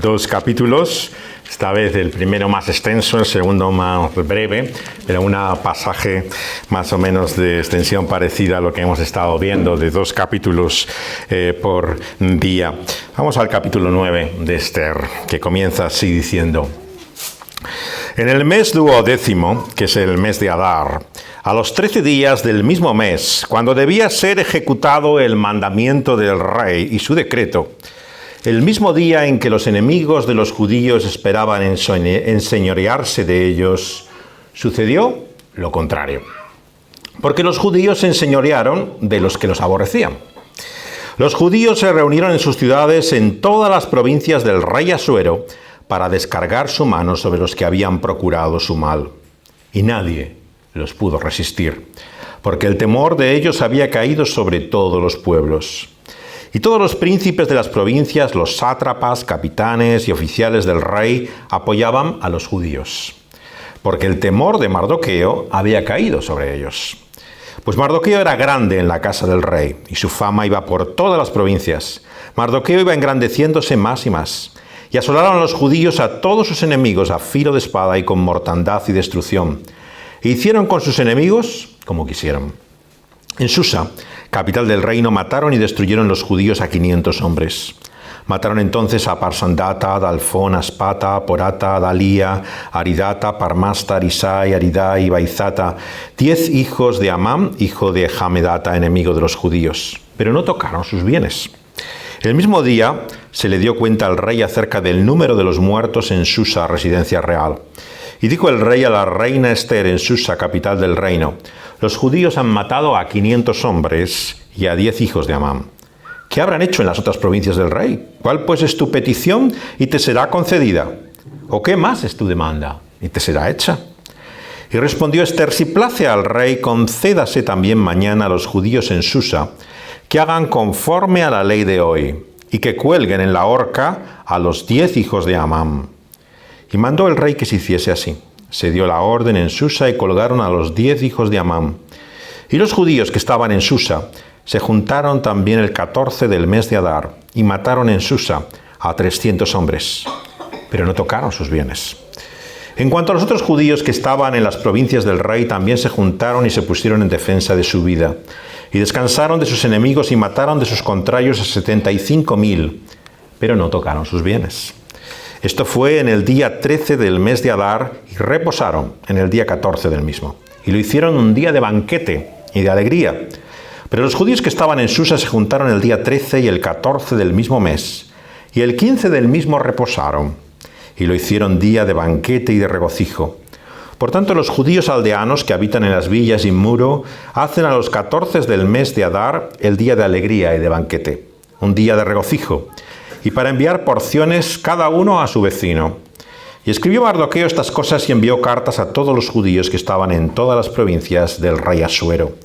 2 capítulos, esta vez el primero más extenso, el segundo más breve, pero un pasaje más o menos de extensión parecida a lo que hemos estado viendo, de 2 capítulos por día. Vamos al capítulo 9 de Esther, que comienza así diciendo: En el mes 12º, que es el mes de Adar, a los 13 días del mismo mes, cuando debía ser ejecutado el mandamiento del rey y su decreto, el mismo día en que los enemigos de los judíos esperaban enseñorearse de ellos, sucedió lo contrario. Porque los judíos se enseñorearon de los que los aborrecían. Los judíos se reunieron en sus ciudades en todas las provincias del rey Asuero para descargar su mano sobre los que habían procurado su mal. Y nadie los pudo resistir, porque el temor de ellos había caído sobre todos los pueblos. Y todos los príncipes de las provincias, los sátrapas, capitanes y oficiales del rey apoyaban a los judíos, porque el temor de Mardoqueo había caído sobre ellos. Pues Mardoqueo era grande en la casa del rey, y su fama iba por todas las provincias. Mardoqueo iba engrandeciéndose más y más, y asolaron a los judíos a todos sus enemigos a filo de espada y con mortandad y destrucción. E hicieron con sus enemigos como quisieron. En Susa, capital del reino, mataron y destruyeron los judíos a 500 hombres. Mataron entonces a Parsandata, Dalfón, Aspata, Porata, Dalía, Aridata, Parmasta, Arisai, Aridai y Baizata, 10 hijos de Amán, hijo de Hamedata, enemigo de los judíos. Pero no tocaron sus bienes. El mismo día se le dio cuenta al rey acerca del número de los muertos en Susa, residencia real. Y dijo el rey a la reina Esther en Susa, capital del reino: los judíos han matado a 500 hombres y a 10 hijos de Amán. ¿Qué habrán hecho en las otras provincias del rey? ¿Cuál pues es tu petición y te será concedida? ¿O qué más es tu demanda y te será hecha? Y respondió Esther: si place al rey, concédase también mañana a los judíos en Susa que hagan conforme a la ley de hoy y que cuelguen en la horca a los 10 hijos de Amán. Y mandó el rey que se hiciese así. Se dio la orden en Susa y colgaron a los 10 hijos de Amán. Y los judíos que estaban en Susa se juntaron también el 14 del mes de Adar y mataron en Susa a 300 hombres, pero no tocaron sus bienes. En cuanto a los otros judíos que estaban en las provincias del rey, también se juntaron y se pusieron en defensa de su vida. Y descansaron de sus enemigos y mataron de sus contrarios a 75,000, pero no tocaron sus bienes. Esto fue en el día 13 del mes de Adar y reposaron en el día 14 del mismo. Y lo hicieron un día de banquete y de alegría. Pero los judíos que estaban en Susa se juntaron el día 13 y el 14 del mismo mes. Y el 15 del mismo reposaron. Y lo hicieron día de banquete y de regocijo. Por tanto, los judíos aldeanos que habitan en las villas y muro hacen a los 14 del mes de Adar el día de alegría y de banquete, un día de regocijo, y para enviar porciones cada uno a su vecino. Y escribió Mardoqueo estas cosas y envió cartas a todos los judíos que estaban en todas las provincias del rey Asuero,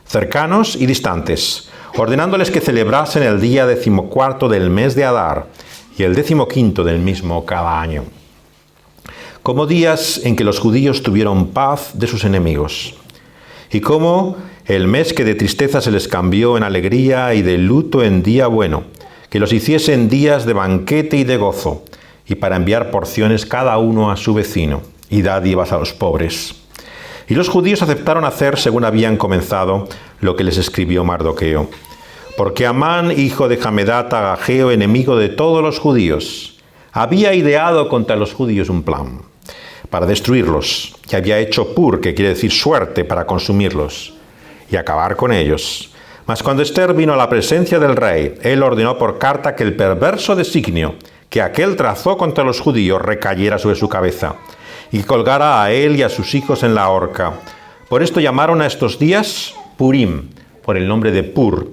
cercanos y distantes, ordenándoles que celebrasen el día 14 del mes de Adar y el 15 del mismo cada año, como días en que los judíos tuvieron paz de sus enemigos, y como el mes que de tristeza se les cambió en alegría y de luto en día bueno, que los hiciesen días de banquete y de gozo, y para enviar porciones cada uno a su vecino, y dádivas a los pobres. Y los judíos aceptaron hacer, según habían comenzado, lo que les escribió Mardoqueo. Porque Amán, hijo de Hamedata, Agageo, enemigo de todos los judíos, había ideado contra los judíos un plan para destruirlos, y había hecho pur, que quiere decir suerte, para consumirlos y acabar con ellos. Mas cuando Esther vino a la presencia del rey, él ordenó por carta que el perverso designio que aquél trazó contra los judíos recayera sobre su cabeza, y colgara a él y a sus hijos en la horca. Por esto llamaron a estos días Purim, por el nombre de Pur,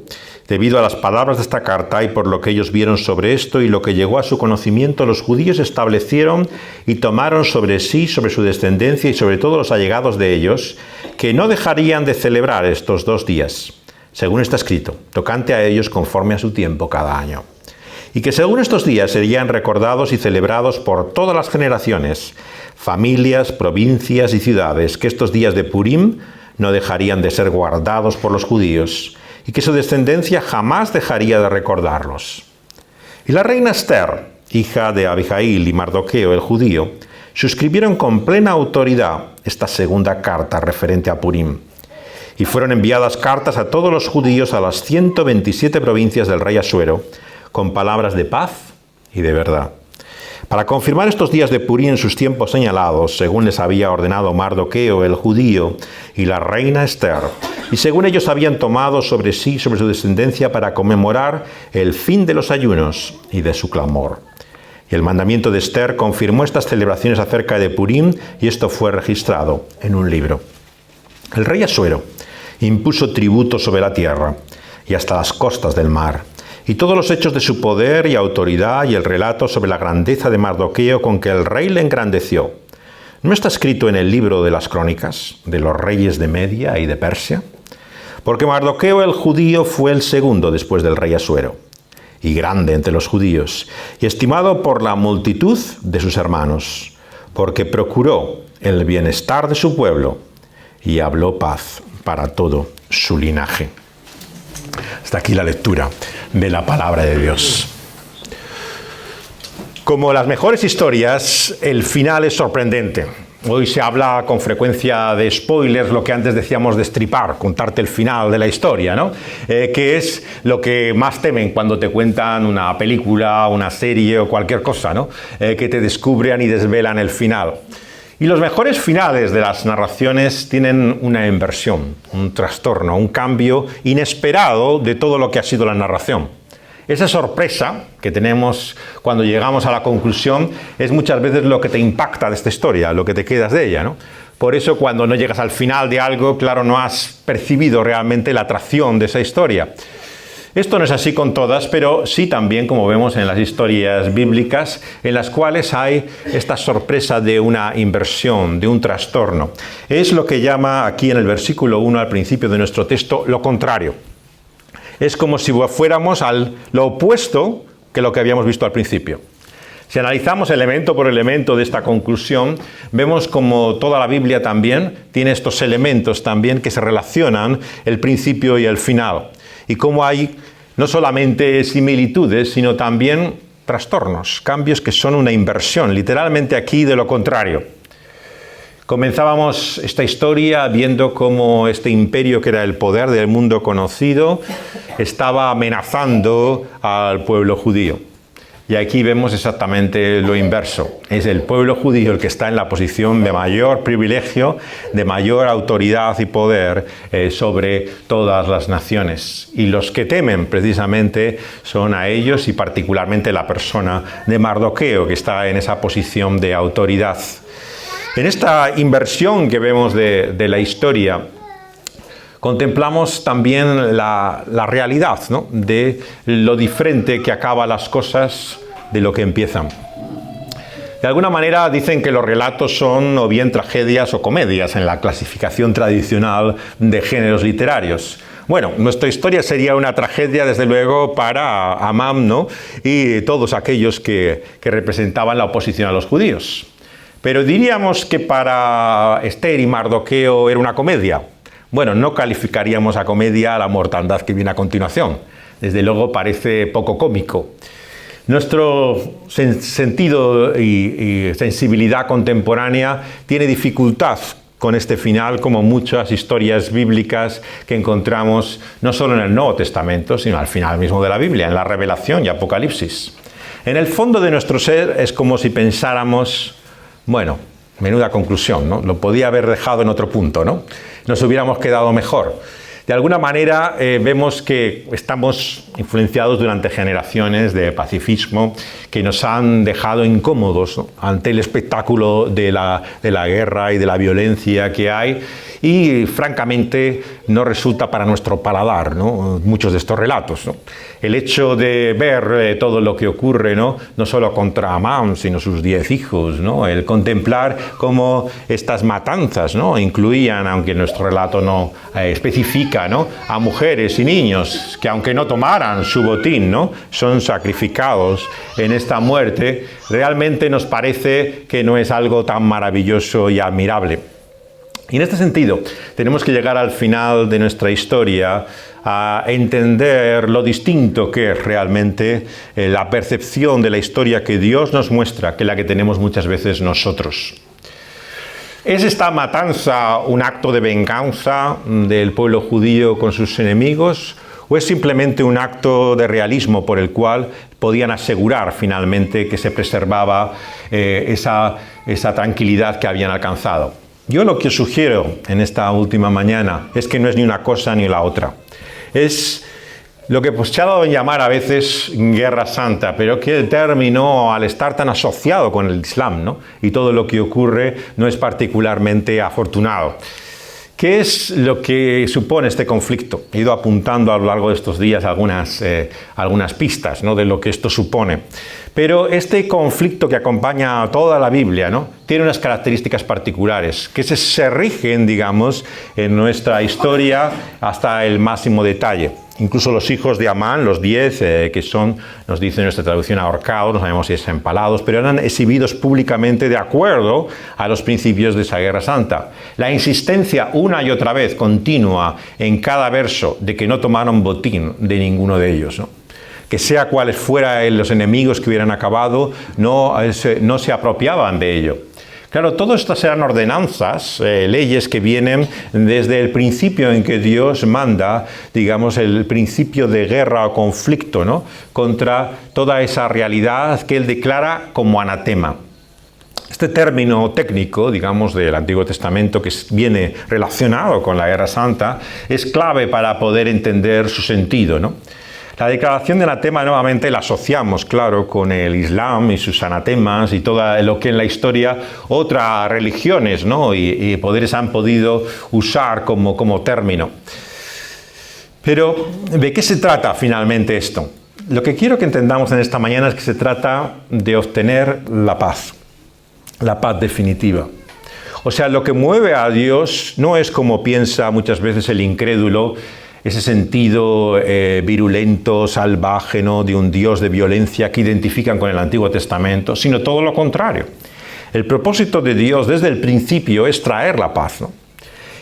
debido a las palabras de esta carta y por lo que ellos vieron sobre esto y lo que llegó a su conocimiento, los judíos establecieron y tomaron sobre sí, sobre su descendencia y sobre todos los allegados de ellos, que no dejarían de celebrar estos 2 días, según está escrito, tocante a ellos conforme a su tiempo cada año. Y que según estos días serían recordados y celebrados por todas las generaciones, familias, provincias y ciudades, que estos días de Purim no dejarían de ser guardados por los judíos, y que su descendencia jamás dejaría de recordarlos. Y la reina Esther hija de Abihail, y Mardoqueo, el judío, suscribieron con plena autoridad esta segunda carta referente a Purim. Y fueron enviadas cartas a todos los judíos a las 127 provincias del rey Asuero, con palabras de paz y de verdad. Para confirmar estos días de Purim en sus tiempos señalados, según les había ordenado Mardoqueo, el judío, y la reina Esther, y según ellos habían tomado sobre sí, sobre su descendencia, para conmemorar el fin de los ayunos y de su clamor. Y el mandamiento de Esther confirmó estas celebraciones acerca de Purim, y esto fue registrado en un libro. El rey Asuero impuso tributo sobre la tierra y hasta las costas del mar, y todos los hechos de su poder y autoridad y el relato sobre la grandeza de Mardoqueo con que el rey le engrandeció. ¿No está escrito en el libro de las crónicas de los reyes de Media y de Persia? Porque Mardoqueo el judío fue el segundo después del rey Asuero, y grande entre los judíos, y estimado por la multitud de sus hermanos, porque procuró el bienestar de su pueblo y habló paz para todo su linaje. Hasta aquí la lectura de la palabra de Dios. Como las mejores historias, el final es sorprendente. Hoy se habla con frecuencia de spoilers, lo que antes decíamos destripar, contarte el final de la historia, ¿no? Que es lo que más temen cuando te cuentan una película, una serie o cualquier cosa, ¿no? Que te descubran y desvelan el final. Y los mejores finales de las narraciones tienen una inversión, un trastorno, un cambio inesperado de todo lo que ha sido la narración. Esa sorpresa que tenemos cuando llegamos a la conclusión es muchas veces lo que te impacta de esta historia, lo que te quedas de ella, ¿no? Por eso cuando no llegas al final de algo, claro, no has percibido realmente la atracción de esa historia. Esto no es así con todas, pero sí también, como vemos en las historias bíblicas, en las cuales hay esta sorpresa de una inversión, de un trastorno. Es lo que llama aquí en el versículo 1 al principio de nuestro texto, lo contrario. Es como si fuéramos lo opuesto que lo que habíamos visto al principio. Si analizamos elemento por elemento de esta conclusión, vemos como toda la Biblia también tiene estos elementos también que se relacionan el principio y el final. Y cómo hay no solamente similitudes, sino también trastornos, cambios que son una inversión, literalmente aquí de lo contrario. Comenzábamos esta historia viendo cómo este imperio, que era el poder del mundo conocido, estaba amenazando al pueblo judío. Y aquí vemos exactamente lo inverso. Es el pueblo judío el que está en la posición de mayor privilegio, de mayor autoridad y poder sobre todas las naciones. Y los que temen precisamente son a ellos y particularmente la persona de Mardoqueo, que está en esa posición de autoridad. En esta inversión que vemos de la historia, contemplamos también la realidad, ¿no? De lo diferente que acaban las cosas de lo que empiezan. De alguna manera dicen que los relatos son o bien tragedias o comedias en la clasificación tradicional de géneros literarios. Bueno, nuestra historia sería una tragedia, desde luego, para Amán, ¿no? Y todos aquellos que representaban la oposición a los judíos. Pero diríamos que para Esther y Mardoqueo era una comedia. Bueno, no calificaríamos a comedia la mortandad que viene a continuación. Desde luego parece poco cómico. Nuestro sentido y sensibilidad contemporánea tiene dificultad con este final, como muchas historias bíblicas que encontramos no solo en el Nuevo Testamento, sino al final mismo de la Biblia, en la Revelación y Apocalipsis. En el fondo de nuestro ser es como si pensáramos, bueno, menuda conclusión, ¿no? Lo podía haber dejado en otro punto, ¿no? Nos hubiéramos quedado mejor. De alguna manera vemos que estamos influenciados durante generaciones de pacifismo que nos han dejado incómodos, ¿no? Ante el espectáculo de la guerra y de la violencia que hay, y francamente no resulta para nuestro paladar, ¿no? Muchos de estos relatos, ¿no? El hecho de ver todo lo que ocurre, ¿no? No solo contra Amán, sino sus 10 hijos, ¿no? El contemplar cómo estas matanzas, ¿no? Incluían, aunque nuestro relato no especifica, ¿no? A mujeres y niños que, aunque no tomaran su botín, ¿no? Son sacrificados en esta muerte, realmente nos parece que no es algo tan maravilloso y admirable. Y en este sentido, tenemos que llegar al final de nuestra historia a entender lo distinto que es realmente la percepción de la historia que Dios nos muestra, que la que tenemos muchas veces nosotros. ¿Es esta matanza un acto de venganza del pueblo judío con sus enemigos? ¿O es simplemente un acto de realismo por el cual podían asegurar finalmente que se preservaba esa tranquilidad que habían alcanzado? Yo lo que os sugiero en esta última mañana es que no es ni una cosa ni la otra. Es lo que se ha dado en llamar a veces Guerra Santa, pero que el término, al estar tan asociado con el Islam, ¿no?, y todo lo que ocurre, no es particularmente afortunado. ¿Qué es lo que supone este conflicto? He ido apuntando a lo largo de estos días algunas pistas, ¿no?, de lo que esto supone. Pero este conflicto que acompaña a toda la Biblia, ¿no?, tiene unas características particulares que se rigen, digamos, en nuestra historia hasta el máximo detalle. Incluso los hijos de Amán, los 10, que son, nos dice nuestra traducción, ahorcados, no sabemos si es empalados, pero eran exhibidos públicamente de acuerdo a los principios de esa Guerra Santa. La insistencia una y otra vez continua en cada verso de que no tomaron botín de ninguno de ellos, ¿no? Que sea cuales fueran los enemigos que hubieran acabado, no se apropiaban de ello. Claro, todo estas eran ordenanzas, leyes que vienen desde el principio en que Dios manda, digamos, el principio de guerra o conflicto, ¿no?, contra toda esa realidad que Él declara como anatema. Este término técnico, digamos, del Antiguo Testamento que viene relacionado con la Guerra Santa, es clave para poder entender su sentido, ¿no? La declaración de anatema nuevamente la asociamos, claro, con el Islam y sus anatemas y todo lo que en la historia otras religiones, ¿no?, y poderes han podido usar como término. Pero, ¿de qué se trata finalmente esto? Lo que quiero que entendamos en esta mañana es que se trata de obtener la paz definitiva. O sea, lo que mueve a Dios no es como piensa muchas veces el incrédulo, ese sentido virulento, salvaje, ¿no?, de un Dios de violencia que identifican con el Antiguo Testamento, sino todo lo contrario. El propósito de Dios desde el principio es traer la paz, ¿no?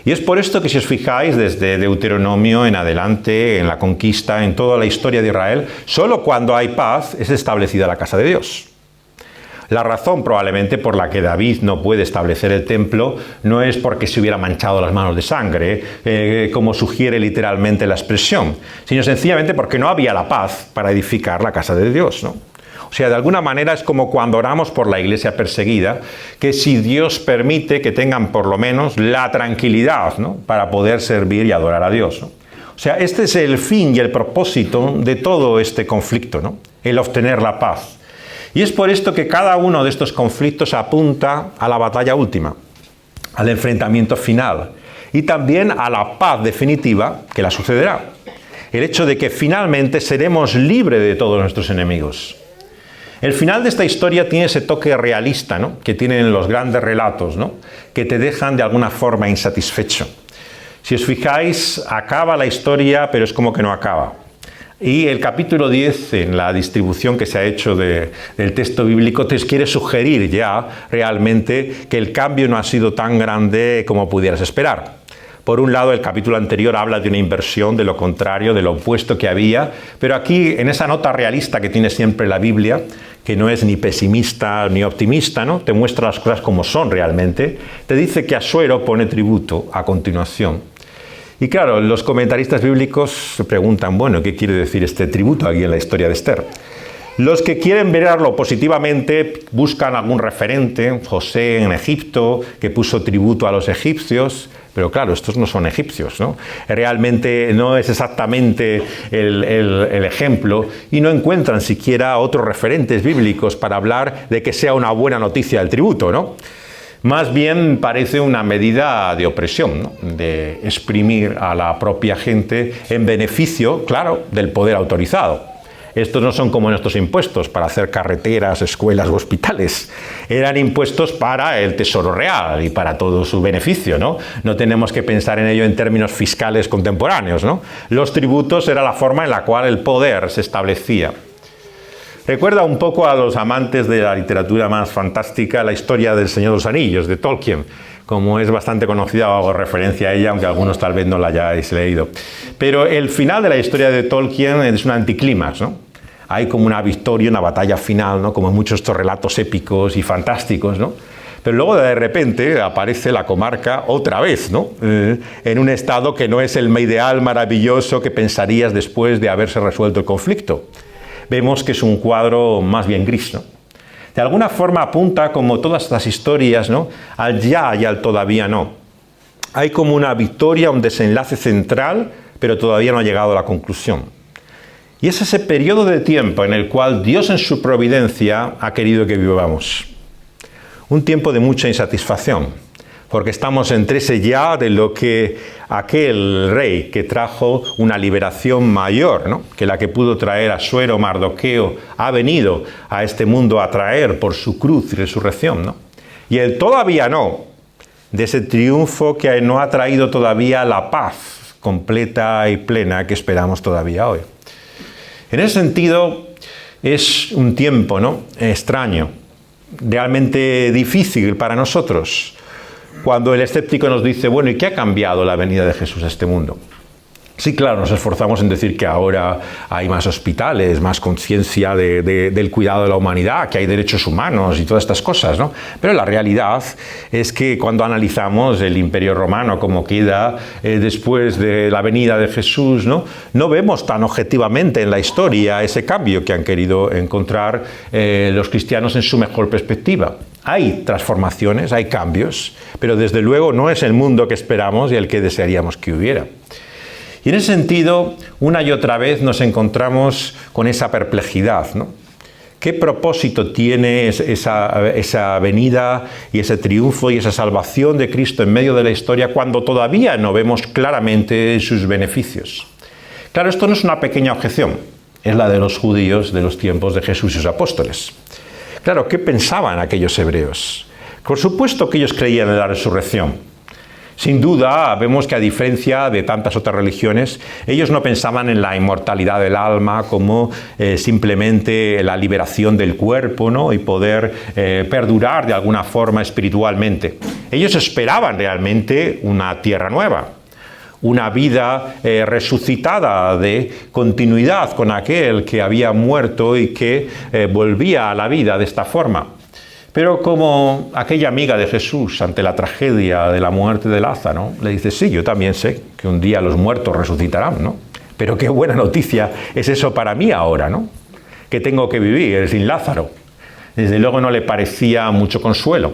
Y es por esto que, si os fijáis, desde Deuteronomio en adelante, en la conquista, en toda la historia de Israel, solo cuando hay paz es establecida la casa de Dios. La razón probablemente por la que David no puede establecer el templo no es porque se hubiera manchado las manos de sangre, como sugiere literalmente la expresión, sino sencillamente porque no había la paz para edificar la casa de Dios, ¿no? O sea, de alguna manera es como cuando oramos por la iglesia perseguida, que si Dios permite que tengan por lo menos la tranquilidad, ¿no?, para poder servir y adorar a Dios, ¿no? O sea, este es el fin y el propósito de todo este conflicto, ¿no?, el obtener la paz. Y es por esto que cada uno de estos conflictos apunta a la batalla última, al enfrentamiento final y también a la paz definitiva que la sucederá. El hecho de que finalmente seremos libres de todos nuestros enemigos. El final de esta historia tiene ese toque realista, ¿no?, que tienen los grandes relatos, ¿no?, que te dejan de alguna forma insatisfecho. Si os fijáis, acaba la historia, pero es como que no acaba. Y el capítulo 10, en la distribución que se ha hecho del texto bíblico, te quiere sugerir ya realmente que el cambio no ha sido tan grande como pudieras esperar. Por un lado, el capítulo anterior habla de una inversión, de lo contrario, de lo opuesto que había, pero aquí, en esa nota realista que tiene siempre la Biblia, que no es ni pesimista ni optimista, ¿no?, te muestra las cosas como son realmente, te dice que Asuero pone tributo a continuación. Y claro, los comentaristas bíblicos se preguntan, bueno, ¿qué quiere decir este tributo aquí en la historia de Esther? Los que quieren verlo positivamente buscan algún referente, José en Egipto, que puso tributo a los egipcios, pero claro, estos no son egipcios, ¿no? Realmente no es exactamente el ejemplo y no encuentran siquiera otros referentes bíblicos para hablar de que sea una buena noticia el tributo, ¿no? Más bien parece una medida de opresión, ¿no?, de exprimir a la propia gente en beneficio, claro, del poder autorizado. Estos no son como nuestros impuestos para hacer carreteras, escuelas u hospitales. Eran impuestos para el tesoro real y para todo su beneficio, ¿no? No tenemos que pensar en ello en términos fiscales contemporáneos, ¿no? Los tributos era la forma en la cual el poder se establecía. Recuerda un poco a los amantes de la literatura más fantástica la historia del Señor de los Anillos, de Tolkien. Como es bastante conocida, hago referencia a ella, aunque algunos tal vez no la hayáis leído. Pero el final de la historia de Tolkien es un anticlímax, ¿no? Hay como una victoria, una batalla final, ¿no? Como en muchos estos relatos épicos y fantásticos, ¿no? Pero luego de repente aparece la comarca otra vez, ¿no? En un estado que no es el ideal maravilloso que pensarías después de haberse resuelto el conflicto. Vemos que es un cuadro más bien gris, ¿no? De alguna forma apunta, como todas estas historias, ¿no?, al ya y al todavía no. Hay como una victoria, un desenlace central, pero todavía no ha llegado a la conclusión. Y es ese periodo de tiempo en el cual Dios en su providencia ha querido que vivamos. Un tiempo de mucha insatisfacción, porque estamos entre ese ya de lo que aquel rey que trajo una liberación mayor, ¿no?, que la que pudo traer Asuero, Mardoqueo, ha venido a este mundo a traer por su cruz y resurrección, ¿no? Y el todavía no, de ese triunfo que no ha traído todavía la paz completa y plena que esperamos todavía hoy. En ese sentido, es un tiempo, ¿no?, extraño, realmente difícil para nosotros, cuando el escéptico nos dice, bueno, ¿y qué ha cambiado la venida de Jesús a este mundo? Sí, claro, nos esforzamos en decir que ahora hay más hospitales, más conciencia del cuidado de la humanidad, que hay derechos humanos y todas estas cosas, ¿no? Pero la realidad es que cuando analizamos el Imperio Romano, como queda después de la venida de Jesús, no vemos tan objetivamente en la historia ese cambio que han querido encontrar los cristianos en su mejor perspectiva. Hay transformaciones, hay cambios, pero desde luego no es el mundo que esperamos y el que desearíamos que hubiera. Y en ese sentido, una y otra vez nos encontramos con esa perplejidad, ¿no? ¿Qué propósito tiene esa venida y ese triunfo y esa salvación de Cristo en medio de la historia cuando todavía no vemos claramente sus beneficios? Claro, esto no es una pequeña objeción, es la de los judíos de los tiempos de Jesús y sus apóstoles. Claro, ¿qué pensaban aquellos hebreos? Por supuesto que ellos creían en la resurrección. Sin duda, vemos que a diferencia de tantas otras religiones, ellos no pensaban en la inmortalidad del alma como simplemente la liberación del cuerpo, ¿no?, y poder perdurar de alguna forma espiritualmente. Ellos esperaban realmente una tierra nueva, una vida resucitada de continuidad con aquel que había muerto y que volvía a la vida de esta forma. Pero como aquella amiga de Jesús ante la tragedia de la muerte de Lázaro, le dice, sí, yo también sé que un día los muertos resucitarán, ¿no? Pero qué buena noticia es eso para mí ahora, ¿no?, que tengo que vivir sin Lázaro. Desde luego no le parecía mucho consuelo.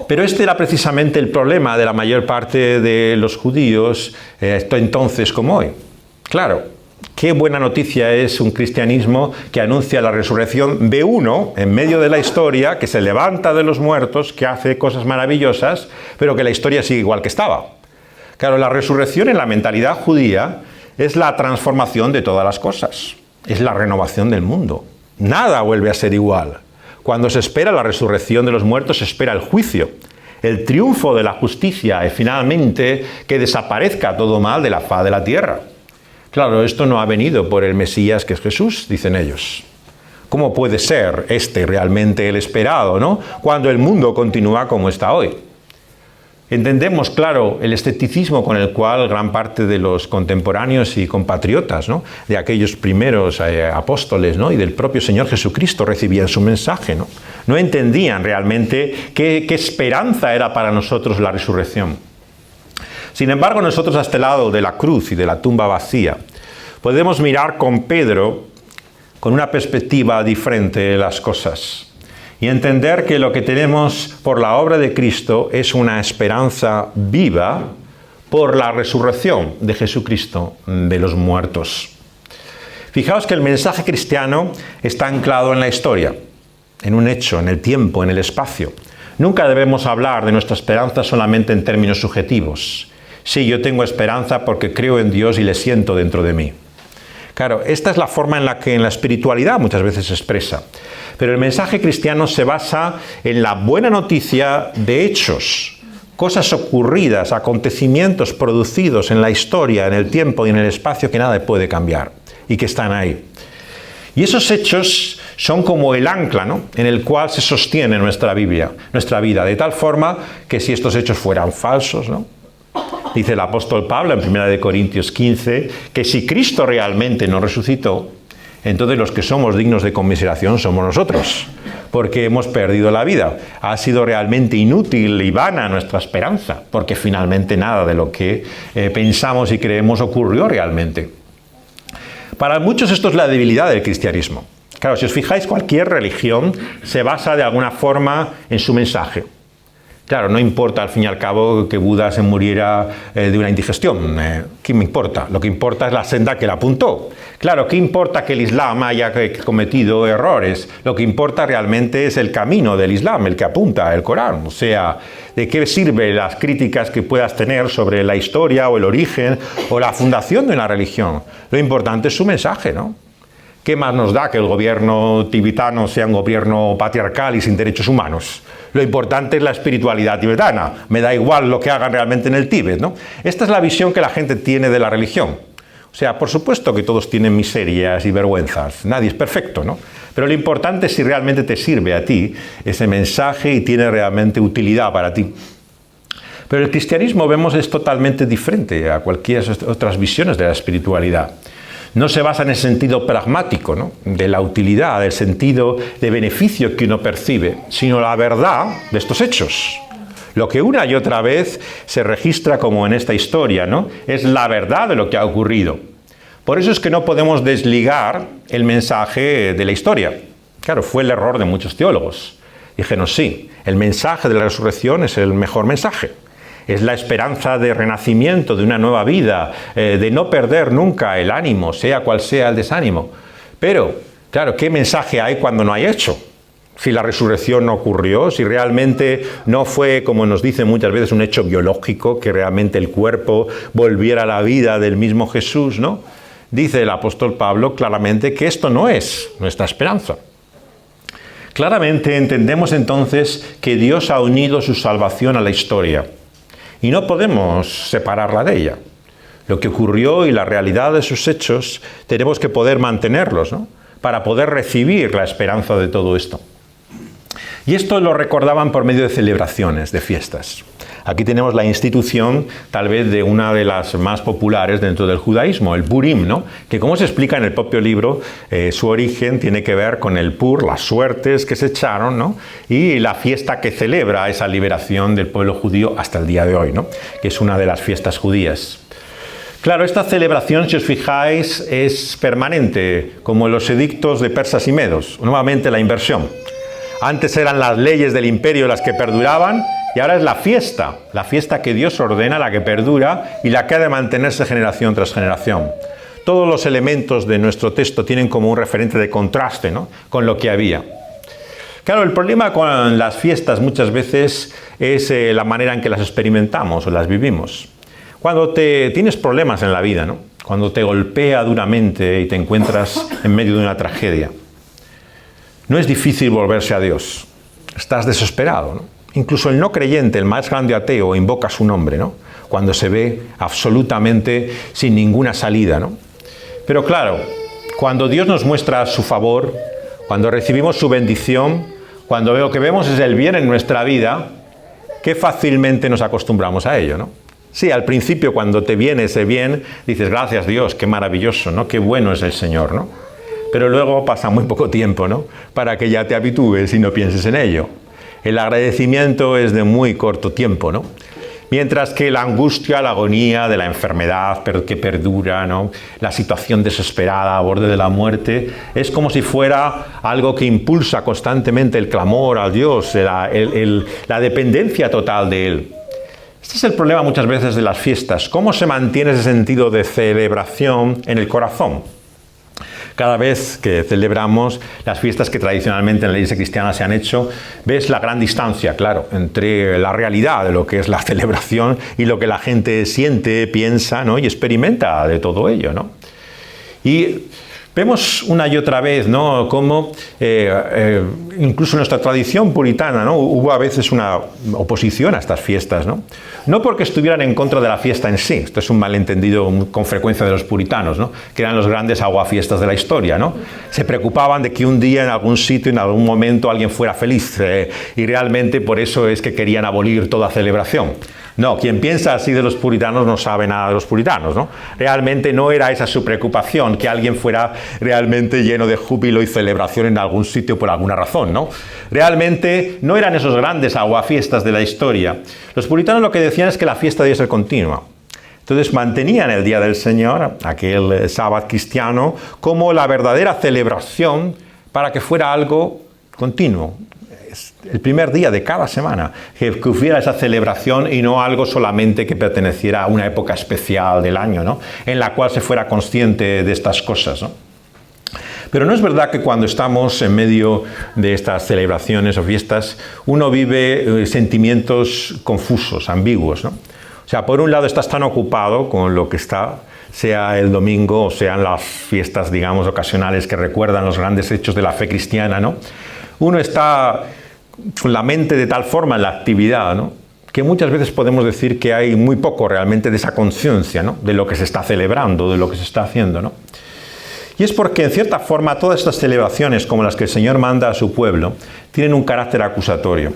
Pero este era precisamente el problema de la mayor parte de los judíos, entonces como hoy. Claro, qué buena noticia es un cristianismo que anuncia la resurrección de uno en medio de la historia, que se levanta de los muertos, que hace cosas maravillosas, pero que la historia sigue igual que estaba. Claro, la resurrección en la mentalidad judía es la transformación de todas las cosas, es la renovación del mundo. Nada vuelve a ser igual. Cuando se espera la resurrección de los muertos, se espera el juicio, el triunfo de la justicia y finalmente que desaparezca todo mal de la faz de la tierra. Claro, esto no ha venido por el Mesías que es Jesús, dicen ellos. ¿Cómo puede ser este realmente el esperado, ¿no?, cuando el mundo continúa como está hoy? Entendemos, claro, el escepticismo con el cual gran parte de los contemporáneos y compatriotas, ¿no?, de aquellos primeros apóstoles, ¿no?, y del propio Señor Jesucristo recibían su mensaje, ¿no? No entendían realmente qué esperanza era para nosotros la resurrección. Sin embargo, nosotros a este lado de la cruz y de la tumba vacía, podemos mirar con Pedro con una perspectiva diferente de las cosas y entender que lo que tenemos por la obra de Cristo es una esperanza viva por la resurrección de Jesucristo de los muertos. Fijaos que el mensaje cristiano está anclado en la historia, en un hecho, en el tiempo, en el espacio. Nunca debemos hablar de nuestra esperanza solamente en términos subjetivos. Sí, yo tengo esperanza porque creo en Dios y le siento dentro de mí. Claro, esta es la forma en la que en la espiritualidad muchas veces se expresa. Pero el mensaje cristiano se basa en la buena noticia de hechos, cosas ocurridas, acontecimientos producidos en la historia, en el tiempo y en el espacio que nada puede cambiar y que están ahí. Y esos hechos son como el ancla, ¿no?, en el cual se sostiene nuestra vida, de tal forma que si estos hechos fueran falsos, ¿no?, dice el apóstol Pablo en 1 Corintios 15, que si Cristo realmente no resucitó, entonces los que somos dignos de conmiseración somos nosotros, porque hemos perdido la vida. Ha sido realmente inútil y vana nuestra esperanza, porque finalmente nada de lo que pensamos y creemos ocurrió realmente. Para muchos esto es la debilidad del cristianismo. Claro, si os fijáis, cualquier religión se basa de alguna forma en su mensaje. Claro, no importa al fin y al cabo que Buda se muriera de una indigestión. ¿Qué me importa? Lo que importa es la senda que la apuntó. Claro, ¿qué importa que el Islam haya cometido errores? Lo que importa realmente es el camino del Islam, el que apunta el Corán. O sea, ¿de qué sirven las críticas que puedas tener sobre la historia o el origen o la fundación de una religión? Lo importante es su mensaje, ¿no? ¿Qué más nos da que el gobierno tibetano sea un gobierno patriarcal y sin derechos humanos? Lo importante es la espiritualidad tibetana. Me da igual lo que hagan realmente en el Tíbet, ¿no? Esta es la visión que la gente tiene de la religión. O sea, por supuesto que todos tienen miserias y vergüenzas. Nadie es perfecto, ¿no? Pero lo importante es si realmente te sirve a ti ese mensaje y tiene realmente utilidad para ti. Pero el cristianismo, vemos, es totalmente diferente a cualquier otras visiones de la espiritualidad. No se basa en el sentido pragmático, ¿no?, de la utilidad, del sentido de beneficio que uno percibe, sino la verdad de estos hechos. Lo que una y otra vez se registra como en esta historia, ¿no?, es la verdad de lo que ha ocurrido. Por eso es que no podemos desligar el mensaje de la historia. Claro, fue el error de muchos teólogos. Dijeron, sí, el mensaje de la resurrección es el mejor mensaje. Es la esperanza de renacimiento, de una nueva vida, de no perder nunca el ánimo, sea cual sea el desánimo. Pero, claro, ¿qué mensaje hay cuando no hay hecho? Si la resurrección no ocurrió, si realmente no fue, como nos dicen muchas veces, un hecho biológico, que realmente el cuerpo volviera a la vida del mismo Jesús, ¿no? Dice el apóstol Pablo claramente que esto no es nuestra esperanza. Claramente entendemos entonces que Dios ha unido su salvación a la historia. Y no podemos separarla de ella. Lo que ocurrió y la realidad de sus hechos tenemos que poder mantenerlos, ¿no?, para poder recibir la esperanza de todo esto. Y esto lo recordaban por medio de celebraciones, de fiestas. Aquí tenemos la institución, tal vez, de una de las más populares dentro del judaísmo, el Purim, ¿no?, que, como se explica en el propio libro, su origen tiene que ver con el Pur, las suertes que se echaron, ¿no?, y la fiesta que celebra esa liberación del pueblo judío hasta el día de hoy, ¿no?, que es una de las fiestas judías. Claro, esta celebración, si os fijáis, es permanente, como los edictos de persas y medos, nuevamente la inversión. Antes eran las leyes del imperio las que perduraban, y ahora es la fiesta que Dios ordena, la que perdura y la que ha de mantenerse generación tras generación. Todos los elementos de nuestro texto tienen como un referente de contraste, ¿no?, con lo que había. Claro, el problema con las fiestas muchas veces es la manera en que las experimentamos o las vivimos. Cuando tienes problemas en la vida, ¿no?, cuando te golpea duramente y te encuentras en medio de una tragedia, no es difícil volverse a Dios. Estás desesperado, ¿no? Incluso el no creyente, el más grande ateo, invoca su nombre, ¿no?, cuando se ve absolutamente sin ninguna salida, ¿no? Pero claro, cuando Dios nos muestra su favor, cuando recibimos su bendición, cuando lo que vemos es el bien en nuestra vida, qué fácilmente nos acostumbramos a ello, ¿no? Sí, al principio, cuando te viene ese bien, dices, gracias Dios, qué maravilloso, ¿no?, qué bueno es el Señor, ¿no? Pero luego pasa muy poco tiempo, ¿no?, para que ya te habitúes y no pienses en ello. El agradecimiento es de muy corto tiempo, ¿no? Mientras que la angustia, la agonía de la enfermedad que perdura, ¿no?, la situación desesperada a borde de la muerte, es como si fuera algo que impulsa constantemente el clamor a Dios, la dependencia total de Él. Este es el problema muchas veces de las fiestas. ¿Cómo se mantiene ese sentido de celebración en el corazón? Cada vez que celebramos las fiestas que tradicionalmente en la Iglesia cristiana se han hecho, ves la gran distancia, claro, entre la realidad de lo que es la celebración y lo que la gente siente, piensa, ¿no?, y experimenta de todo ello, ¿no? Y Vemos una y otra vez, ¿no?, cómo incluso en nuestra tradición puritana, ¿no?, hubo a veces una oposición a estas fiestas, ¿no? No porque estuvieran en contra de la fiesta en sí, esto es un malentendido con frecuencia de los puritanos, ¿no?, que eran los grandes aguafiestas de la historia, ¿no? Se preocupaban de que un día en algún sitio, en algún momento, alguien fuera feliz y realmente por eso es que querían abolir toda celebración. No, quien piensa así de los puritanos no sabe nada de los puritanos, ¿no? Realmente no era esa su preocupación, que alguien fuera realmente lleno de júbilo y celebración en algún sitio por alguna razón, ¿no? Realmente no eran esos grandes aguafiestas de la historia. Los puritanos lo que decían es que la fiesta debía ser continua. Entonces mantenían el Día del Señor, aquel sábado cristiano, como la verdadera celebración para que fuera algo continuo. El primer día de cada semana, que hubiera esa celebración y no algo solamente que perteneciera a una época especial del año, ¿no?, en la cual se fuera consciente de estas cosas, ¿no? Pero no es verdad que cuando estamos en medio de estas celebraciones o fiestas, uno vive sentimientos confusos, ambiguos, ¿no? O sea, por un lado estás tan ocupado con lo que está, sea el domingo o sean las fiestas, digamos, ocasionales que recuerdan los grandes hechos de la fe cristiana, ¿no? Uno está con la mente de tal forma en la actividad, ¿no?, que muchas veces podemos decir que hay muy poco realmente de esa conciencia, ¿no?, de lo que se está celebrando, de lo que se está haciendo, ¿no? Y es porque, en cierta forma, todas estas celebraciones, como las que el Señor manda a su pueblo, tienen un carácter acusatorio.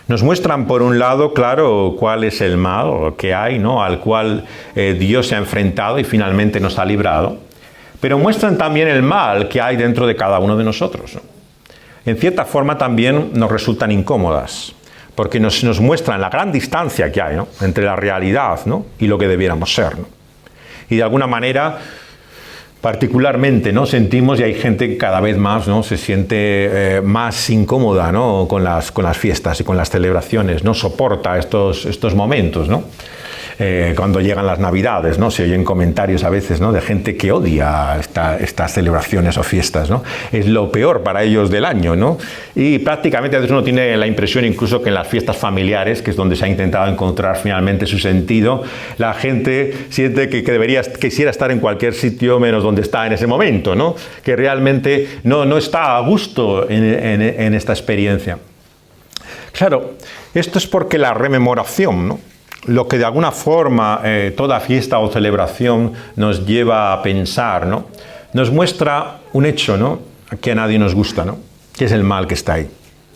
Nos muestran, por un lado, claro, cuál es el mal que hay, ¿no?, al cual Dios se ha enfrentado y finalmente nos ha librado, pero muestran también el mal que hay dentro de cada uno de nosotros, ¿no? En cierta forma también nos resultan incómodas, porque nos muestran la gran distancia que hay, ¿no?, entre la realidad, ¿no?, y lo que debiéramos ser, ¿no? Y de alguna manera, particularmente, ¿no?, sentimos, y hay gente que cada vez más, ¿no?, se siente más incómoda, ¿no?, con las fiestas y con las celebraciones, no soporta estos momentos, ¿no? Cuando llegan las Navidades, ¿no?, se oyen comentarios a veces, ¿no?, de gente que odia estas celebraciones o fiestas, ¿no? Es lo peor para ellos del año, ¿no? Y prácticamente a veces uno tiene la impresión incluso que en las fiestas familiares, que es donde se ha intentado encontrar finalmente su sentido, la gente siente que quisiera estar en cualquier sitio menos donde está en ese momento, ¿no? Que realmente no está a gusto en esta experiencia. Claro, esto es porque la rememoración, ¿no?, lo que de alguna forma toda fiesta o celebración nos lleva a pensar, ¿no?, nos muestra un hecho, ¿no?, que a nadie nos gusta, ¿no?, que es el mal que está ahí,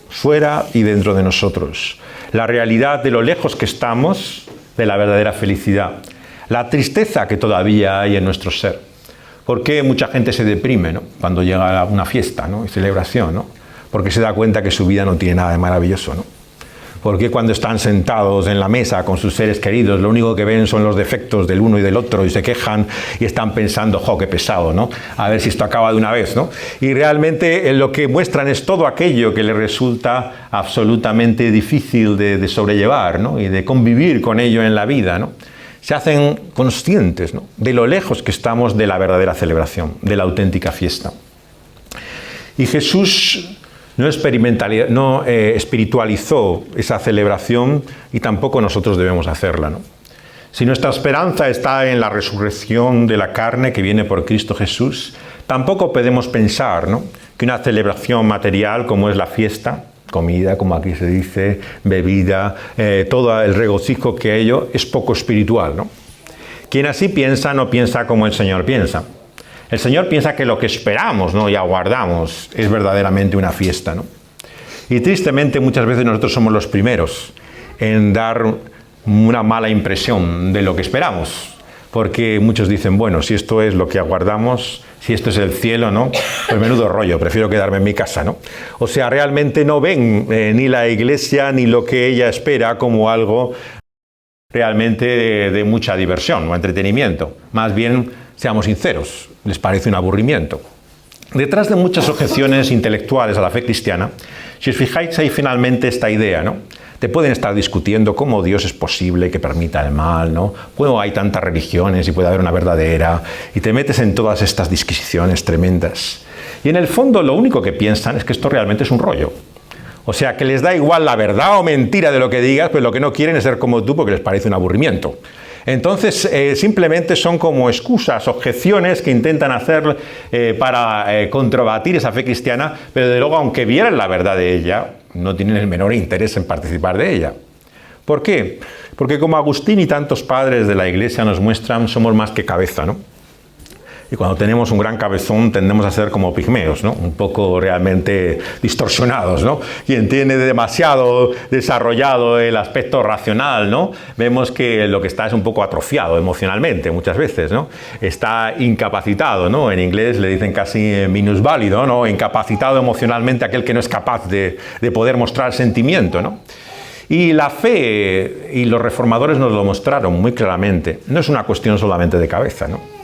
fuera y dentro de nosotros. La realidad de lo lejos que estamos de la verdadera felicidad. La tristeza que todavía hay en nuestro ser. ¿Por qué mucha gente se deprime, ¿no?, cuando llega una fiesta, ¿no?, y celebración, ¿no? Porque se da cuenta que su vida no tiene nada de maravilloso, ¿no? Porque cuando están sentados en la mesa con sus seres queridos, lo único que ven son los defectos del uno y del otro y se quejan y están pensando, ¡jo, qué pesado!, ¿no? A ver si esto acaba de una vez, ¿no? Y realmente lo que muestran es todo aquello que les resulta absolutamente difícil de sobrellevar, ¿no?, y de convivir con ello en la vida, ¿no? Se hacen conscientes, ¿no?, de lo lejos que estamos de la verdadera celebración, de la auténtica fiesta. Y Jesús no espiritualizó esa celebración y tampoco nosotros debemos hacerla, ¿no? Si nuestra esperanza está en la resurrección de la carne que viene por Cristo Jesús, tampoco podemos pensar, ¿no?, que una celebración material como es la fiesta, comida, como aquí se dice, bebida, todo el regocijo que ello es poco espiritual, ¿no? Quien así piensa no piensa como el Señor piensa. El Señor piensa que lo que esperamos, ¿no?, y aguardamos es verdaderamente una fiesta, ¿no? Y tristemente muchas veces nosotros somos los primeros en dar una mala impresión de lo que esperamos. Porque muchos dicen, bueno, si esto es lo que aguardamos, si esto es el cielo, ¿no?, pues menudo rollo, prefiero quedarme en mi casa, ¿no? O sea, realmente no ven ni la Iglesia ni lo que ella espera como algo realmente de mucha diversión o entretenimiento. Más bien, seamos sinceros, les parece un aburrimiento. Detrás de muchas objeciones intelectuales a la fe cristiana, si os fijáis, hay finalmente esta idea, ¿no? Te pueden estar discutiendo cómo Dios es posible que permita el mal, ¿no? Cómo hay tantas religiones y puede haber una verdadera, y te metes en todas estas disquisiciones tremendas. Y en el fondo lo único que piensan es que esto realmente es un rollo. O sea, que les da igual la verdad o mentira de lo que digas, pues lo que no quieren es ser como tú porque les parece un aburrimiento. Entonces, simplemente son como excusas, objeciones que intentan hacer para combatir esa fe cristiana, pero de luego, aunque vieran la verdad de ella, no tienen el menor interés en participar de ella. ¿Por qué? Porque como Agustín y tantos padres de la Iglesia nos muestran, somos más que cabeza, ¿no? Y cuando tenemos un gran cabezón tendemos a ser como pigmeos, ¿no? Un poco realmente distorsionados, ¿no? Quien tiene demasiado desarrollado el aspecto racional, ¿no? Vemos que lo que está es un poco atrofiado emocionalmente muchas veces, ¿no? Está incapacitado, ¿no? En inglés le dicen casi minusválido, ¿no? Incapacitado emocionalmente aquel que no es capaz de poder mostrar sentimiento, ¿no? Y la fe, y los reformadores nos lo mostraron muy claramente, no es una cuestión solamente de cabeza, ¿no?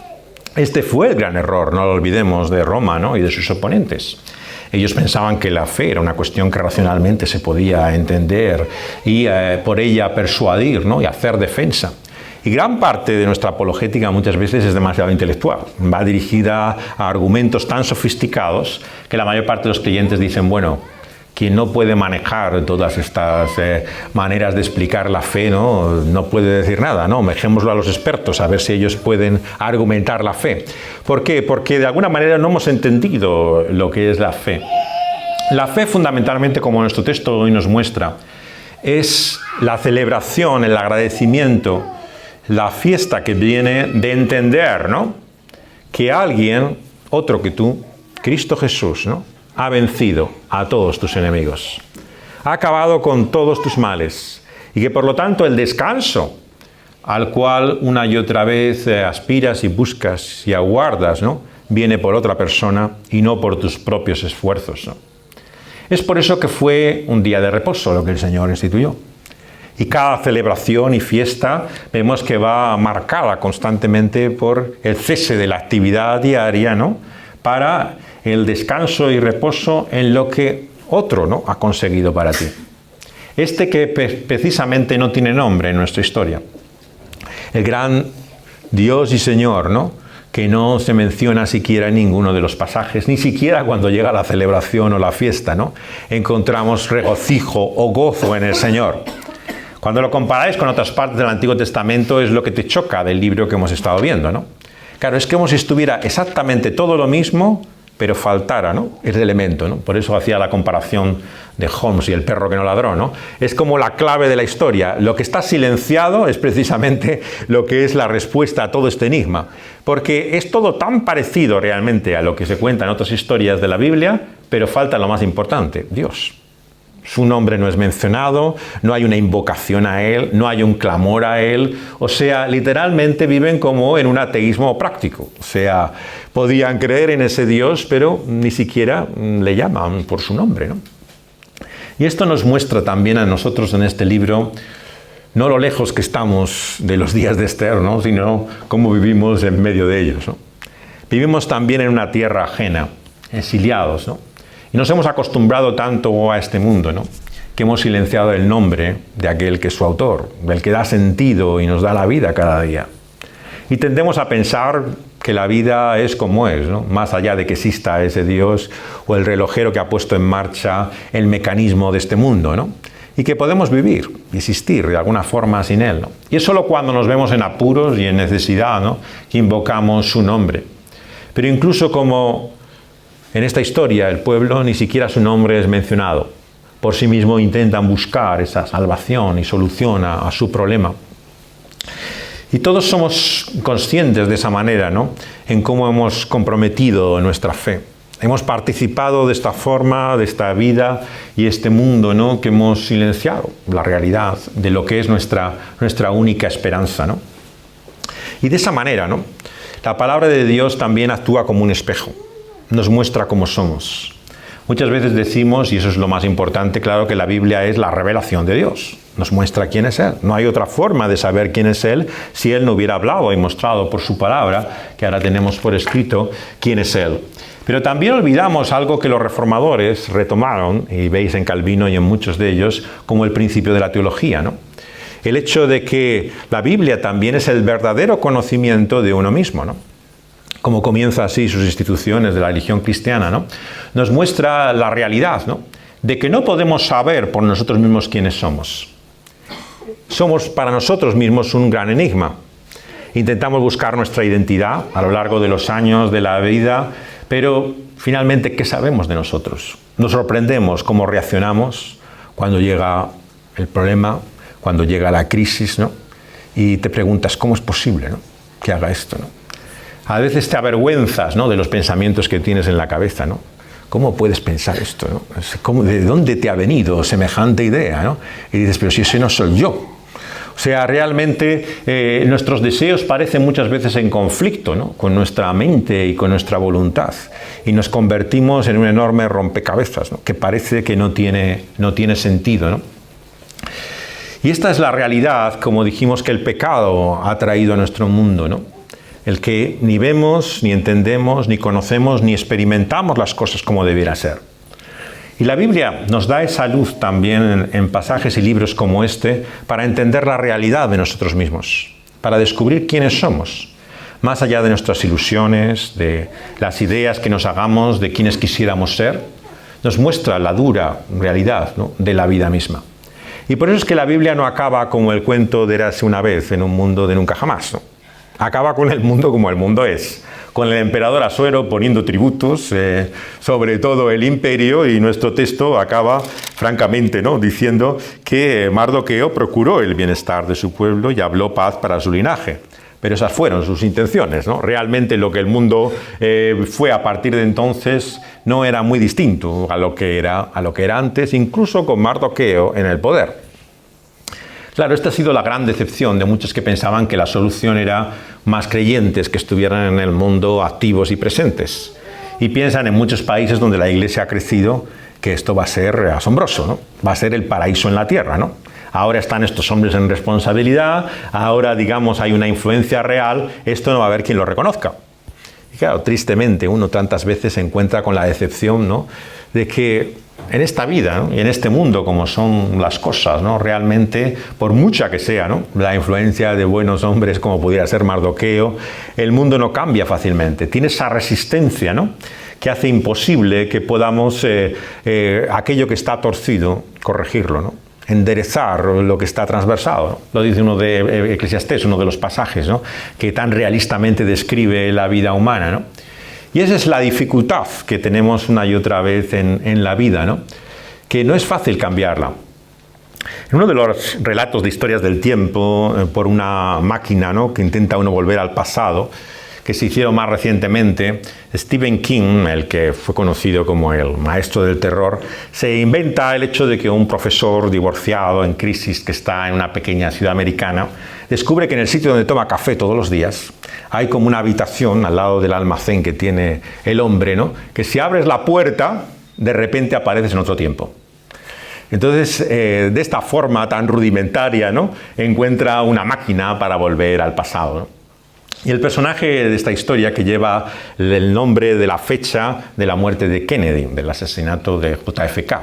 Este fue el gran error, no lo olvidemos, de Roma, ¿no? Y de sus oponentes. Ellos pensaban que la fe era una cuestión que racionalmente se podía entender y por ella persuadir, ¿no? Y hacer defensa. Y gran parte de nuestra apologética muchas veces es demasiado intelectual. Va dirigida a argumentos tan sofisticados que la mayor parte de los creyentes dicen, bueno, quien no puede manejar todas estas maneras de explicar la fe, no puede decir nada, ¿no? Dejémoslo a los expertos, a ver si ellos pueden argumentar la fe. ¿Por qué? Porque de alguna manera no hemos entendido lo que es la fe. La fe, fundamentalmente, como nuestro texto hoy nos muestra, es la celebración, el agradecimiento, la fiesta que viene de entender, ¿no? Que alguien, otro que tú, Cristo Jesús, ¿no? Ha vencido a todos tus enemigos, ha acabado con todos tus males, y que por lo tanto el descanso al cual una y otra vez aspiras y buscas y aguardas, ¿no? Viene por otra persona y no por tus propios esfuerzos, ¿no? Es por eso que fue un día de reposo lo que el Señor instituyó. Y cada celebración y fiesta vemos que va marcada constantemente por el cese de la actividad diaria, ¿no? Para el descanso y reposo en lo que otro, ¿no? Ha conseguido para ti. Este que precisamente no tiene nombre en nuestra historia. El gran Dios y Señor, ¿no? Que no se menciona siquiera en ninguno de los pasajes, ni siquiera cuando llega la celebración o la fiesta, ¿no? Encontramos regocijo o gozo en el Señor. Cuando lo comparáis con otras partes del Antiguo Testamento es lo que te choca del libro que hemos estado viendo, ¿no? Claro, es como si estuviera exactamente todo lo mismo, pero faltara, ¿no? El elemento, ¿no? Por eso hacía la comparación de Holmes y el perro que no ladró, ¿no? Es como la clave de la historia. Lo que está silenciado es precisamente lo que es la respuesta a todo este enigma. Porque es todo tan parecido realmente a lo que se cuenta en otras historias de la Biblia, pero falta lo más importante, Dios. Su nombre no es mencionado, no hay una invocación a Él, no hay un clamor a Él. O sea, literalmente viven como en un ateísmo práctico. O sea, podían creer en ese Dios, pero ni siquiera le llaman por su nombre, ¿no? Y esto nos muestra también a nosotros en este libro, no lo lejos que estamos de los días de Esther, ¿no? Sino cómo vivimos en medio de ellos, ¿no? Vivimos también en una tierra ajena, exiliados, ¿no? Y nos hemos acostumbrado tanto a este mundo, ¿no? Que hemos silenciado el nombre de aquel que es su autor, del que da sentido y nos da la vida cada día. Y tendemos a pensar que la vida es como es, ¿no? Más allá de que exista ese Dios o el relojero que ha puesto en marcha el mecanismo de este mundo, ¿no? Y que podemos vivir, existir de alguna forma sin Él, ¿no? Y es solo cuando nos vemos en apuros y en necesidad, ¿no? Que invocamos su nombre. Pero incluso como en esta historia, el pueblo ni siquiera su nombre es mencionado. Por sí mismo intentan buscar esa salvación y solución a su problema. Y todos somos conscientes de esa manera, ¿no? En cómo hemos comprometido nuestra fe. Hemos participado de esta forma, de esta vida y este mundo, ¿no? Que hemos silenciado la realidad de lo que es nuestra única esperanza, ¿no? Y de esa manera, ¿no? La palabra de Dios también actúa como un espejo. Nos muestra cómo somos. Muchas veces decimos, y eso es lo más importante, claro, que la Biblia es la revelación de Dios. Nos muestra quién es Él. No hay otra forma de saber quién es Él si Él no hubiera hablado y mostrado por su palabra, que ahora tenemos por escrito, quién es Él. Pero también olvidamos algo que los reformadores retomaron, y veis en Calvino y en muchos de ellos, como el principio de la teología, ¿no? El hecho de que la Biblia también es el verdadero conocimiento de uno mismo, ¿no? Como comienza así sus instituciones de la religión cristiana, ¿no? Nos muestra la realidad, ¿no? De que no podemos saber por nosotros mismos quiénes somos. Somos para nosotros mismos un gran enigma. intentamos buscar nuestra identidad a lo largo de los años de la vida, pero finalmente, ¿qué sabemos de nosotros? Nos sorprendemos cómo reaccionamos cuando llega el problema, cuando llega la crisis, ¿no? Y te preguntas, ¿cómo es posible, ¿no?, que haga esto, ¿no? A veces te avergüenzas, ¿no?, de los pensamientos que tienes en la cabeza, ¿no? ¿Cómo puedes pensar esto, ¿no? ¿De dónde te ha venido semejante idea, ¿no? Y dices, pero si ese no soy yo. O sea, realmente nuestros deseos parecen muchas veces en conflicto, ¿no?, con nuestra mente y con nuestra voluntad. Y nos convertimos en un enorme rompecabezas, ¿no?, que parece que no tiene sentido, ¿no? Y esta es la realidad, como dijimos, que el pecado ha traído a nuestro mundo, ¿no? El que ni vemos, ni entendemos, ni conocemos, ni experimentamos las cosas como debiera ser. Y la Biblia nos da esa luz también en pasajes y libros como este para entender la realidad de nosotros mismos, para descubrir quiénes somos, más allá de nuestras ilusiones, de las ideas que nos hagamos de quiénes quisiéramos ser. Nos muestra la dura realidad, ¿no?, de la vida misma. Y por eso es que la Biblia no acaba como el cuento de Érase una vez en un mundo de nunca jamás, ¿no? Acaba con el mundo como el mundo es, con el emperador Asuero poniendo tributos sobre todo el imperio, y nuestro texto acaba, francamente, ¿no?, diciendo que Mardoqueo procuró el bienestar de su pueblo y habló paz para su linaje. Pero esas fueron sus intenciones, ¿no? Realmente lo que el mundo fue a partir de entonces no era muy distinto a lo que era antes, incluso con Mardoqueo en el poder. Claro, esta ha sido la gran decepción de muchos que pensaban que la solución era más creyentes que estuvieran en el mundo activos y presentes. Y piensan en muchos países donde la Iglesia ha crecido que esto va a ser asombroso, ¿no? Va a ser el paraíso en la tierra, ¿no? Ahora están estos hombres en responsabilidad, ahora, digamos, hay una influencia real, esto no va a haber quien lo reconozca. Y claro, tristemente, uno tantas veces se encuentra con la decepción, ¿no?, de que en esta vida, ¿no?, y en este mundo, como son las cosas, ¿no?, realmente, por mucha que sea, ¿no?, la influencia de buenos hombres como pudiera ser Mardoqueo, el mundo no cambia fácilmente. Tiene esa resistencia, ¿no?, que hace imposible que podamos, aquello que está torcido, corregirlo, ¿no?, enderezar lo que está transversado, ¿no? Lo dice uno de Eclesiastés, uno de los pasajes, ¿no?, que tan realistamente describe la vida humana, ¿no? Y esa es la dificultad que tenemos una y otra vez en la vida, ¿no?, que no es fácil cambiarla. En uno de los relatos de historias del tiempo, por una máquina, ¿no?, que intenta uno volver al pasado, que se hicieron más recientemente, Stephen King, el que fue conocido como el maestro del terror, se inventa el hecho de que un profesor divorciado en crisis que está en una pequeña ciudad americana descubre que en el sitio donde toma café todos los días hay como una habitación al lado del almacén que tiene el hombre, ¿no?, que si abres la puerta, de repente apareces en otro tiempo. Entonces, de esta forma tan rudimentaria, ¿no?, encuentra una máquina para volver al pasado, ¿no? Y el personaje de esta historia, que lleva el nombre de la fecha de la muerte de Kennedy, del asesinato de JFK.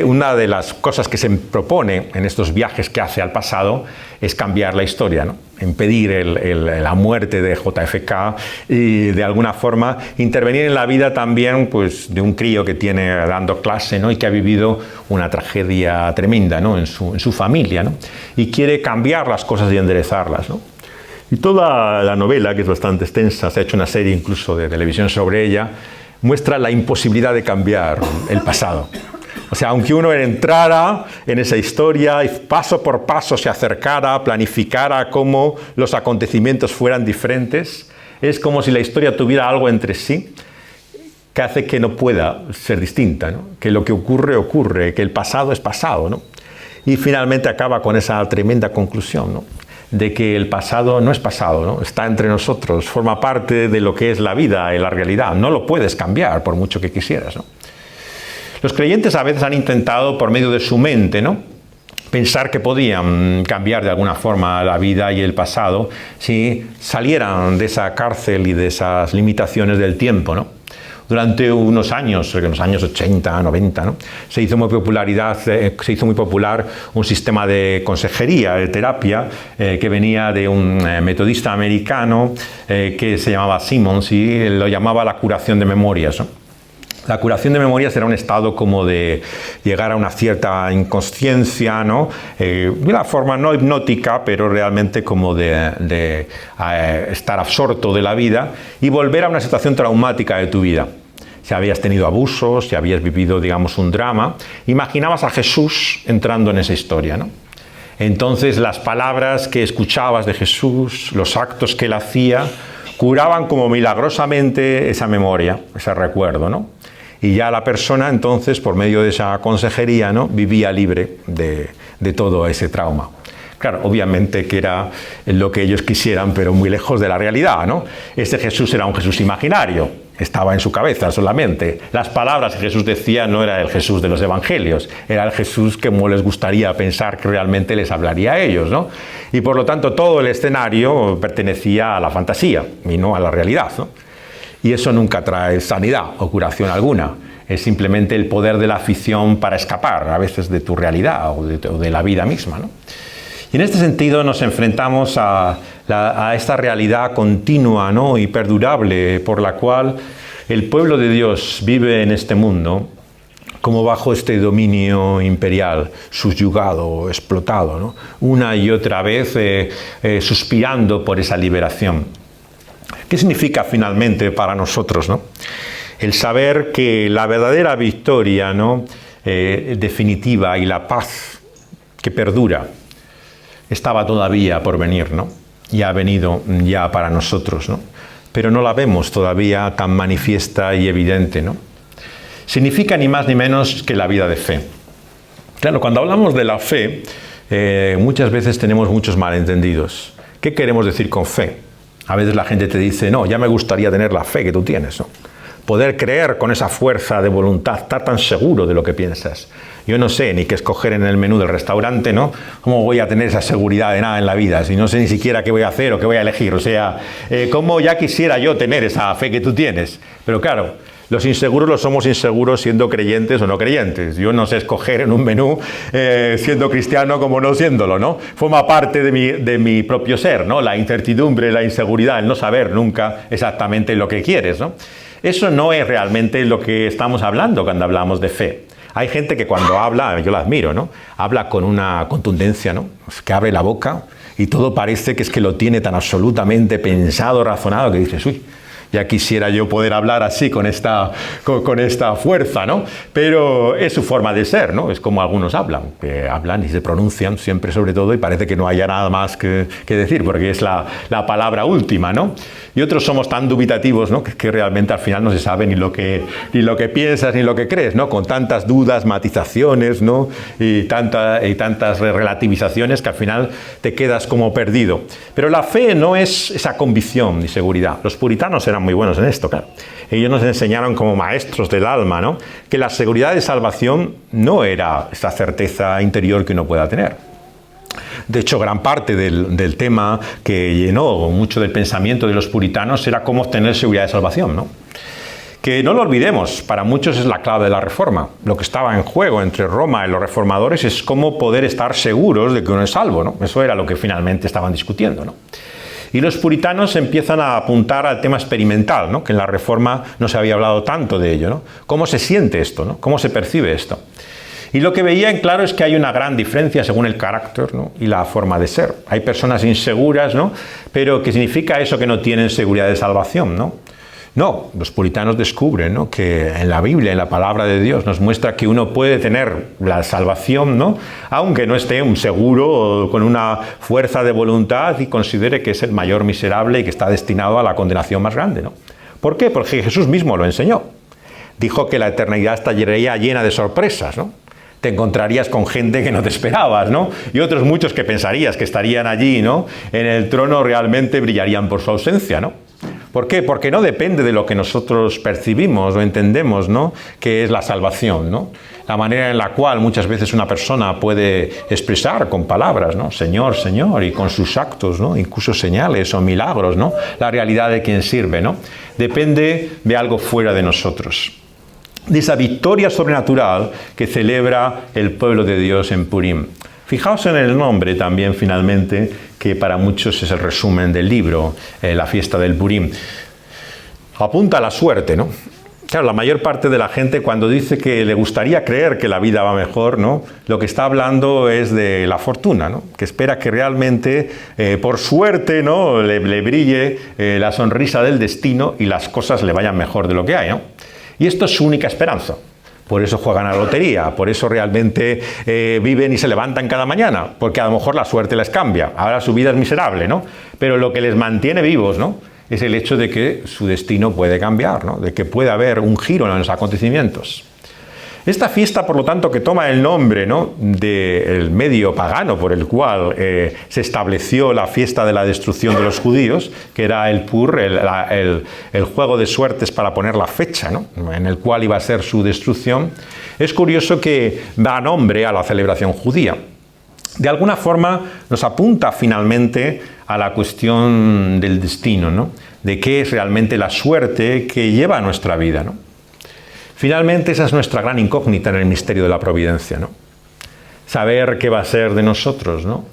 Una de las cosas que se propone en estos viajes que hace al pasado es cambiar la historia, ¿no?, impedir la muerte de JFK y, de alguna forma, intervenir en la vida también, pues, de un crío que tiene dando clase, ¿no?, y que ha vivido una tragedia tremenda, ¿no?, en su familia, ¿no?, y quiere cambiar las cosas y enderezarlas, ¿no? Y toda la novela, que es bastante extensa, se ha hecho una serie incluso de televisión sobre ella, muestra la imposibilidad de cambiar el pasado. O sea, aunque uno entrara en esa historia y paso por paso se acercara, planificara cómo los acontecimientos fueran diferentes, es como si la historia tuviera algo entre sí que hace que no pueda ser distinta, ¿no?, que lo que ocurre, que el pasado es pasado, ¿no? Y finalmente acaba con esa tremenda conclusión, ¿no?, de que el pasado no es pasado, ¿no?, está entre nosotros, forma parte de lo que es la vida y la realidad. No lo puedes cambiar por mucho que quisieras, ¿no? Los creyentes a veces han intentado, por medio de su mente, ¿no?, pensar que podían cambiar de alguna forma la vida y el pasado si salieran de esa cárcel y de esas limitaciones del tiempo, ¿no? Durante unos años, en los años 80, 90, ¿no?, se hizo muy popular un sistema de consejería, de terapia, que venía de un metodista americano que se llamaba Simmons, y lo llamaba la curación de memorias, ¿no? La curación de memoria será un estado como de llegar a una cierta inconsciencia, ¿no? De una forma no hipnótica, pero realmente como de estar absorto de la vida y volver a una situación traumática de tu vida. Si habías tenido abusos, si habías vivido, digamos, un drama, imaginabas a Jesús entrando en esa historia, ¿no? Entonces las palabras que escuchabas de Jesús, los actos que él hacía, curaban como milagrosamente esa memoria, ese recuerdo, ¿no? Y ya la persona entonces, por medio de esa consejería, ¿no?, vivía libre de todo ese trauma. Claro, obviamente que era lo que ellos quisieran, pero muy lejos de la realidad, ¿no? Ese Jesús era un Jesús imaginario, estaba en su cabeza solamente. Las palabras que Jesús decía no era el Jesús de los evangelios, era el Jesús que como les gustaría pensar que realmente les hablaría a ellos, ¿no? Y por lo tanto todo el escenario pertenecía a la fantasía y no a la realidad, ¿no? Y eso nunca trae sanidad o curación alguna. Es simplemente el poder de la afición para escapar a veces de tu realidad o de la vida misma, ¿no? Y en este sentido nos enfrentamos a esta realidad continua, ¿no?, y perdurable por la cual el pueblo de Dios vive en este mundo como bajo este dominio imperial, subyugado, explotado, ¿no?, una y otra vez suspirando por esa liberación. ¿Qué significa finalmente para nosotros, ¿no?, el saber que la verdadera victoria, ¿no?, definitiva y la paz que perdura estaba todavía por venir, ¿no?, y ha venido ya para nosotros, ¿no?, pero no la vemos todavía tan manifiesta y evidente, ¿no? Significa ni más ni menos que la vida de fe. Claro, cuando hablamos de la fe, muchas veces tenemos muchos malentendidos. ¿Qué queremos decir con fe? A veces la gente te dice, no, ya me gustaría tener la fe que tú tienes, ¿no? Poder creer con esa fuerza de voluntad, estar tan seguro de lo que piensas. Yo no sé ni qué escoger en el menú del restaurante, ¿no? ¿Cómo voy a tener esa seguridad de nada en la vida? Si no sé ni siquiera qué voy a hacer o qué voy a elegir. O sea, ¿cómo ya quisiera yo tener esa fe que tú tienes? Pero claro, los inseguros los somos inseguros siendo creyentes o no creyentes. Yo no sé escoger en un menú siendo cristiano como no siéndolo, ¿no? Forma parte de mi propio ser, ¿no? La incertidumbre, la inseguridad, el no saber nunca exactamente lo que quieres, ¿no? Eso no es realmente lo que estamos hablando cuando hablamos de fe. Hay gente que cuando habla, yo la admiro, ¿no?, habla con una contundencia, ¿no?, que abre la boca y todo parece que es que lo tiene tan absolutamente pensado, razonado, que dices, uy, ya quisiera yo poder hablar así con esta fuerza, ¿no? Pero es su forma de ser, ¿no? Es como algunos hablan, que hablan y se pronuncian siempre sobre todo y parece que no haya nada más que decir, porque es la palabra última, ¿no? Y otros somos tan dubitativos, ¿no?, que realmente al final no se sabe ni lo que piensas ni lo que crees, ¿no? Con tantas dudas, matizaciones, ¿no?, y tantas relativizaciones que al final te quedas como perdido. Pero la fe no es esa convicción y seguridad. Los puritanos eran muy buenos en esto, claro. Ellos nos enseñaron como maestros del alma, ¿no?, que la seguridad de salvación no era esa certeza interior que uno pueda tener. De hecho, gran parte del tema que llenó mucho del pensamiento de los puritanos era cómo obtener seguridad de salvación, ¿no? Que no lo olvidemos, para muchos es la clave de la reforma. Lo que estaba en juego entre Roma y los reformadores es cómo poder estar seguros de que uno es salvo, ¿no? Eso era lo que finalmente estaban discutiendo, ¿no? Y los puritanos empiezan a apuntar al tema experimental, ¿no?, que en la Reforma no se había hablado tanto de ello, ¿no? ¿Cómo se siente esto, ¿no? ¿Cómo se percibe esto? Y lo que veían claro es que hay una gran diferencia según el carácter, ¿no?, y la forma de ser. Hay personas inseguras, ¿no?, pero ¿qué significa eso que no tienen seguridad de salvación, ¿no? No, los puritanos descubren, ¿no?, que en la Biblia, en la palabra de Dios, nos muestra que uno puede tener la salvación, ¿no?, aunque no esté un seguro o con una fuerza de voluntad y considere que es el mayor miserable y que está destinado a la condenación más grande, ¿no? ¿Por qué? Porque Jesús mismo lo enseñó. Dijo que la eternidad estaría llena de sorpresas, ¿no? Te encontrarías con gente que no te esperabas, ¿no? Y otros muchos que pensarías que estarían allí, ¿no?, en el trono, realmente brillarían por su ausencia, ¿no? ¿Por qué? Porque no depende de lo que nosotros percibimos o entendemos, ¿no?, que es la salvación, ¿no? La manera en la cual muchas veces una persona puede expresar con palabras, ¿no?, Señor, Señor, y con sus actos, ¿no?, incluso señales o milagros, ¿no?, la realidad de quien sirve, ¿no? Depende de algo fuera de nosotros. De esa victoria sobrenatural que celebra el pueblo de Dios en Purim. Fijaos en el nombre también, finalmente, que para muchos es el resumen del libro, la fiesta del Purim. Apunta a la suerte, ¿no? Claro, la mayor parte de la gente cuando dice que le gustaría creer que la vida va mejor, ¿no? Lo que está hablando es de la fortuna, ¿no? Que espera que realmente, por suerte, ¿no? le brille la sonrisa del destino y las cosas le vayan mejor de lo que hay, ¿no? Y esto es su única esperanza. Por eso juegan a la lotería, por eso realmente viven y se levantan cada mañana, porque a lo mejor la suerte les cambia. Ahora su vida es miserable, ¿no? Pero lo que les mantiene vivos, ¿no? Es el hecho de que su destino puede cambiar, ¿no? De que puede haber un giro en los acontecimientos. Esta fiesta, por lo tanto, que toma el nombre, ¿no? del medio pagano por el cual se estableció la fiesta de la destrucción de los judíos, que era el Pur, el juego de suertes para poner la fecha, ¿no? en el cual iba a ser su destrucción, es curioso que da nombre a la celebración judía. De alguna forma nos apunta finalmente a la cuestión del destino, ¿no? De qué es realmente la suerte que lleva a nuestra vida, ¿no? Finalmente esa es nuestra gran incógnita en el misterio de la providencia, ¿no? Saber qué va a ser de nosotros, ¿no?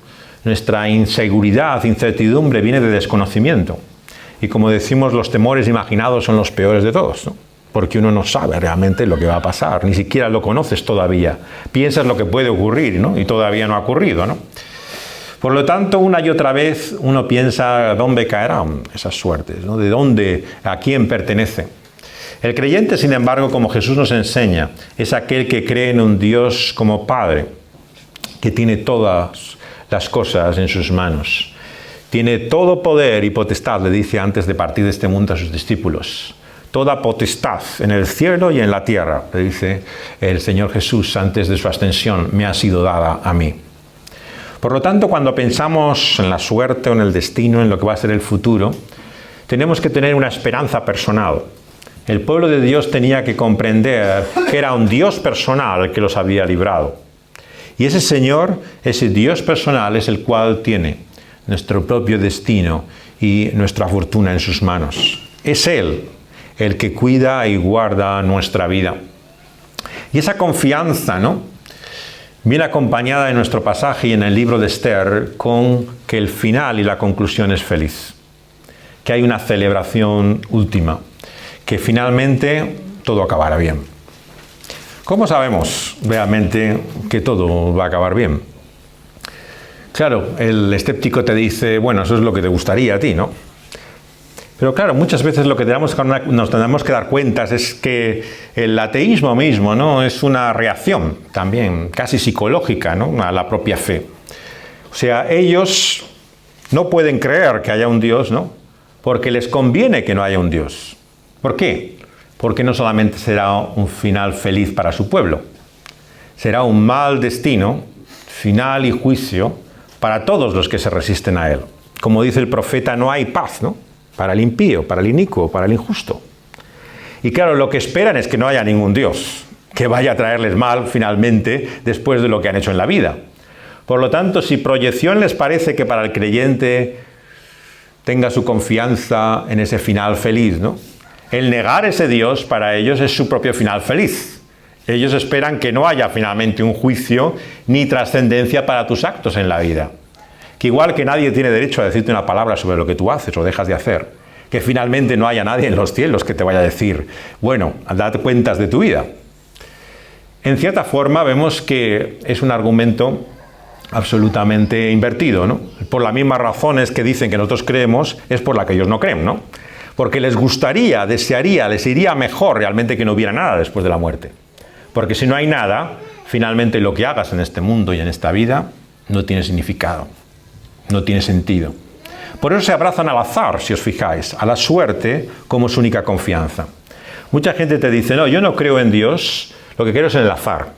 Nuestra inseguridad, incertidumbre viene de desconocimiento. Y como decimos, los temores imaginados son los peores de todos, ¿no? Porque uno no sabe realmente lo que va a pasar, ni siquiera lo conoces todavía. Piensas lo que puede ocurrir, ¿no? Y todavía no ha ocurrido, ¿no? Por lo tanto, una y otra vez uno piensa dónde caerán esas suertes, ¿no? De dónde, a quién pertenece. El creyente, sin embargo, como Jesús nos enseña, es aquel que cree en un Dios como Padre, que tiene todas las cosas en sus manos. Tiene todo poder y potestad, le dice antes de partir de este mundo a sus discípulos. Toda potestad en el cielo y en la tierra, le dice el Señor Jesús antes de su ascensión, me ha sido dada a mí. Por lo tanto, cuando pensamos en la suerte o en el destino, en lo que va a ser el futuro, tenemos que tener una esperanza personal. El pueblo de Dios tenía que comprender que era un Dios personal el que los había librado. Y ese Señor, ese Dios personal, es el cual tiene nuestro propio destino y nuestra fortuna en sus manos. Es Él el que cuida y guarda nuestra vida. Y esa confianza, ¿no? Viene acompañada en nuestro pasaje y en el libro de Esther con que el final y la conclusión es feliz. Que hay una celebración última. Que finalmente todo acabará bien. ¿Cómo sabemos realmente que todo va a acabar bien? Claro, el escéptico te dice, bueno, eso es lo que te gustaría a ti, ¿no? Pero claro, muchas veces lo que nos tenemos que dar cuenta es que el ateísmo mismo, ¿no? Es una reacción también casi psicológica, ¿no? A la propia fe. O sea, ellos no pueden creer que haya un Dios, ¿no? Porque les conviene que no haya un Dios. ¿Por qué? Porque no solamente será un final feliz para su pueblo, será un mal destino, final y juicio para todos los que se resisten a él. Como dice el profeta, no hay paz, ¿no? Para el impío, para el inicuo, para el injusto. Y claro, lo que esperan es que no haya ningún Dios que vaya a traerles mal finalmente después de lo que han hecho en la vida. Por lo tanto, si proyección les parece que para el creyente tenga su confianza en ese final feliz, ¿no? El negar ese Dios para ellos es su propio final feliz. Ellos esperan que no haya finalmente un juicio ni trascendencia para tus actos en la vida. Que igual que nadie tiene derecho a decirte una palabra sobre lo que tú haces o dejas de hacer, que finalmente no haya nadie en los cielos que te vaya a decir, bueno, date cuentas de tu vida. En cierta forma vemos que es un argumento absolutamente invertido, ¿no? Por las mismas razones que dicen que nosotros creemos, es por la que ellos no creen, ¿no? Porque les gustaría, desearía, les iría mejor realmente que no hubiera nada después de la muerte. Porque si no hay nada, finalmente lo que hagas en este mundo y en esta vida no tiene significado. No tiene sentido. Por eso se abrazan al azar, si os fijáis, a la suerte como su única confianza. Mucha gente te dice, no, yo no creo en Dios, lo que creo es en el azar.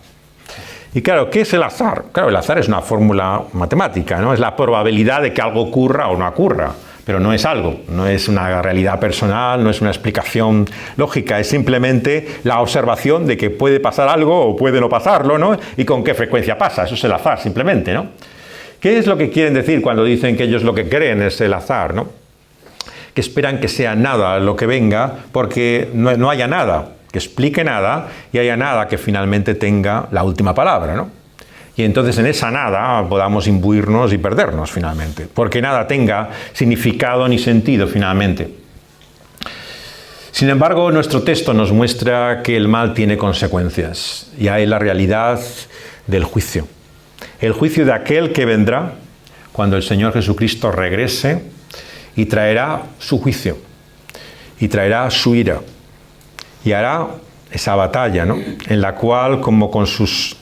Y claro, ¿qué es el azar? Claro, el azar es una fórmula matemática, ¿no? Es la probabilidad de que algo ocurra o no ocurra, pero no es algo, no es una realidad personal, no es una explicación lógica, es simplemente la observación de que puede pasar algo o puede no pasarlo, ¿no? Y con qué frecuencia pasa, eso es el azar, simplemente, ¿no? ¿Qué es lo que quieren decir cuando dicen que ellos lo que creen es el azar, ¿no? Que esperan que sea nada lo que venga porque no haya nada que explique nada y haya nada que finalmente tenga la última palabra, ¿no? Y entonces en esa nada podamos imbuirnos y perdernos finalmente, porque nada tenga significado ni sentido finalmente. Sin embargo, nuestro texto nos muestra que el mal tiene consecuencias y hay la realidad del juicio. El juicio de aquel que vendrá cuando el Señor Jesucristo regrese y traerá su juicio y traerá su ira y hará esa batalla, ¿no? En la cual, como con sus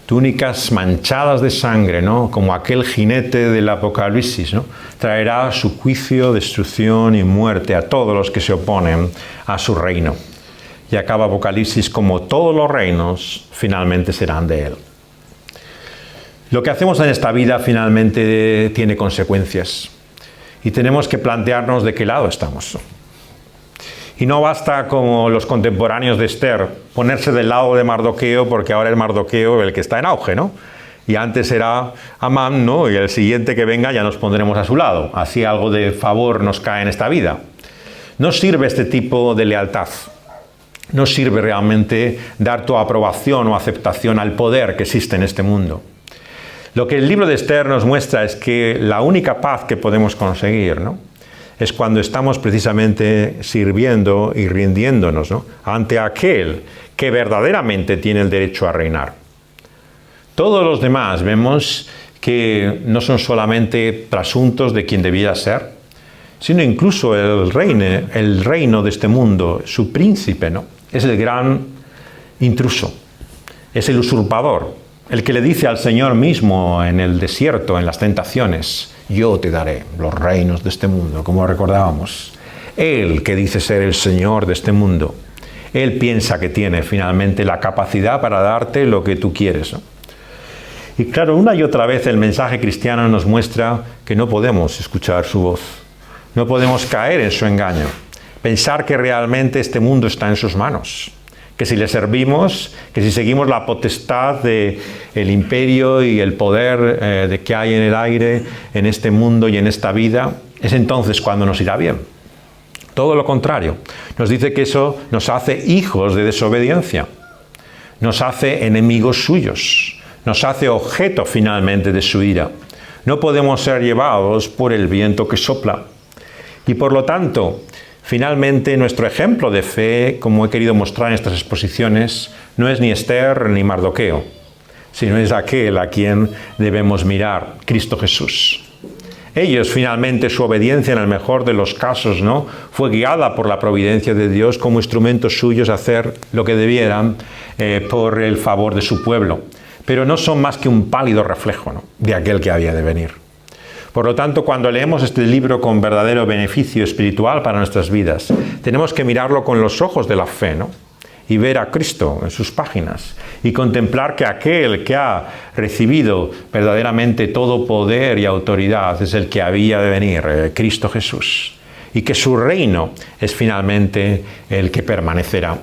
túnicas manchadas de sangre, ¿no? Como aquel jinete del Apocalipsis, ¿no? Traerá su juicio, destrucción y muerte a todos los que se oponen a su reino. Y acaba Apocalipsis como todos los reinos finalmente serán de él. Lo que hacemos en esta vida finalmente tiene consecuencias y tenemos que plantearnos de qué lado estamos. Y no basta, como los contemporáneos de Esther, ponerse del lado de Mardoqueo, porque ahora es Mardoqueo el que está en auge, ¿no? Y antes era Amán, ¿no? Y el siguiente que venga ya nos pondremos a su lado. Así algo de favor nos cae en esta vida. No sirve este tipo de lealtad. No sirve realmente dar tu aprobación o aceptación al poder que existe en este mundo. Lo que el libro de Esther nos muestra es que la única paz que podemos conseguir, ¿no? Es cuando estamos precisamente sirviendo y rindiéndonos, ¿no? Ante aquel que verdaderamente tiene el derecho a reinar. Todos los demás vemos que no son solamente trasuntos de quien debía ser, sino incluso el reino de este mundo, su príncipe, ¿no? Es el gran intruso, es el usurpador, el que le dice al Señor mismo en el desierto, en las tentaciones: yo te daré los reinos de este mundo, como recordábamos. Él, que dice ser el Señor de este mundo, él piensa que tiene finalmente la capacidad para darte lo que tú quieres, ¿no? Y claro, una y otra vez el mensaje cristiano nos muestra que no podemos escuchar su voz, no podemos caer en su engaño, pensar que realmente este mundo está en sus manos, que si le servimos, que si seguimos la potestad del imperio y el poder de que hay en el aire, en este mundo y en esta vida, es entonces cuando nos irá bien. Todo lo contrario, nos dice que eso nos hace hijos de desobediencia, nos hace enemigos suyos, nos hace objeto finalmente de su ira. No podemos ser llevados por el viento que sopla. Y por lo tanto, finalmente, nuestro ejemplo de fe, como he querido mostrar en estas exposiciones, no es ni Esther ni Mardoqueo, sino es aquel a quien debemos mirar, Cristo Jesús. Ellos, finalmente, su obediencia en el mejor de los casos, ¿no?, fue guiada por la providencia de Dios como instrumentos suyos a hacer lo que debieran por el favor de su pueblo. Pero no son más que un pálido reflejo, ¿no?, de aquel que había de venir. Por lo tanto, cuando leemos este libro con verdadero beneficio espiritual para nuestras vidas, tenemos que mirarlo con los ojos de la fe, ¿no?, y ver a Cristo en sus páginas y contemplar que aquel que ha recibido verdaderamente todo poder y autoridad es el que había de venir, Cristo Jesús, y que su reino es finalmente el que permanecerá.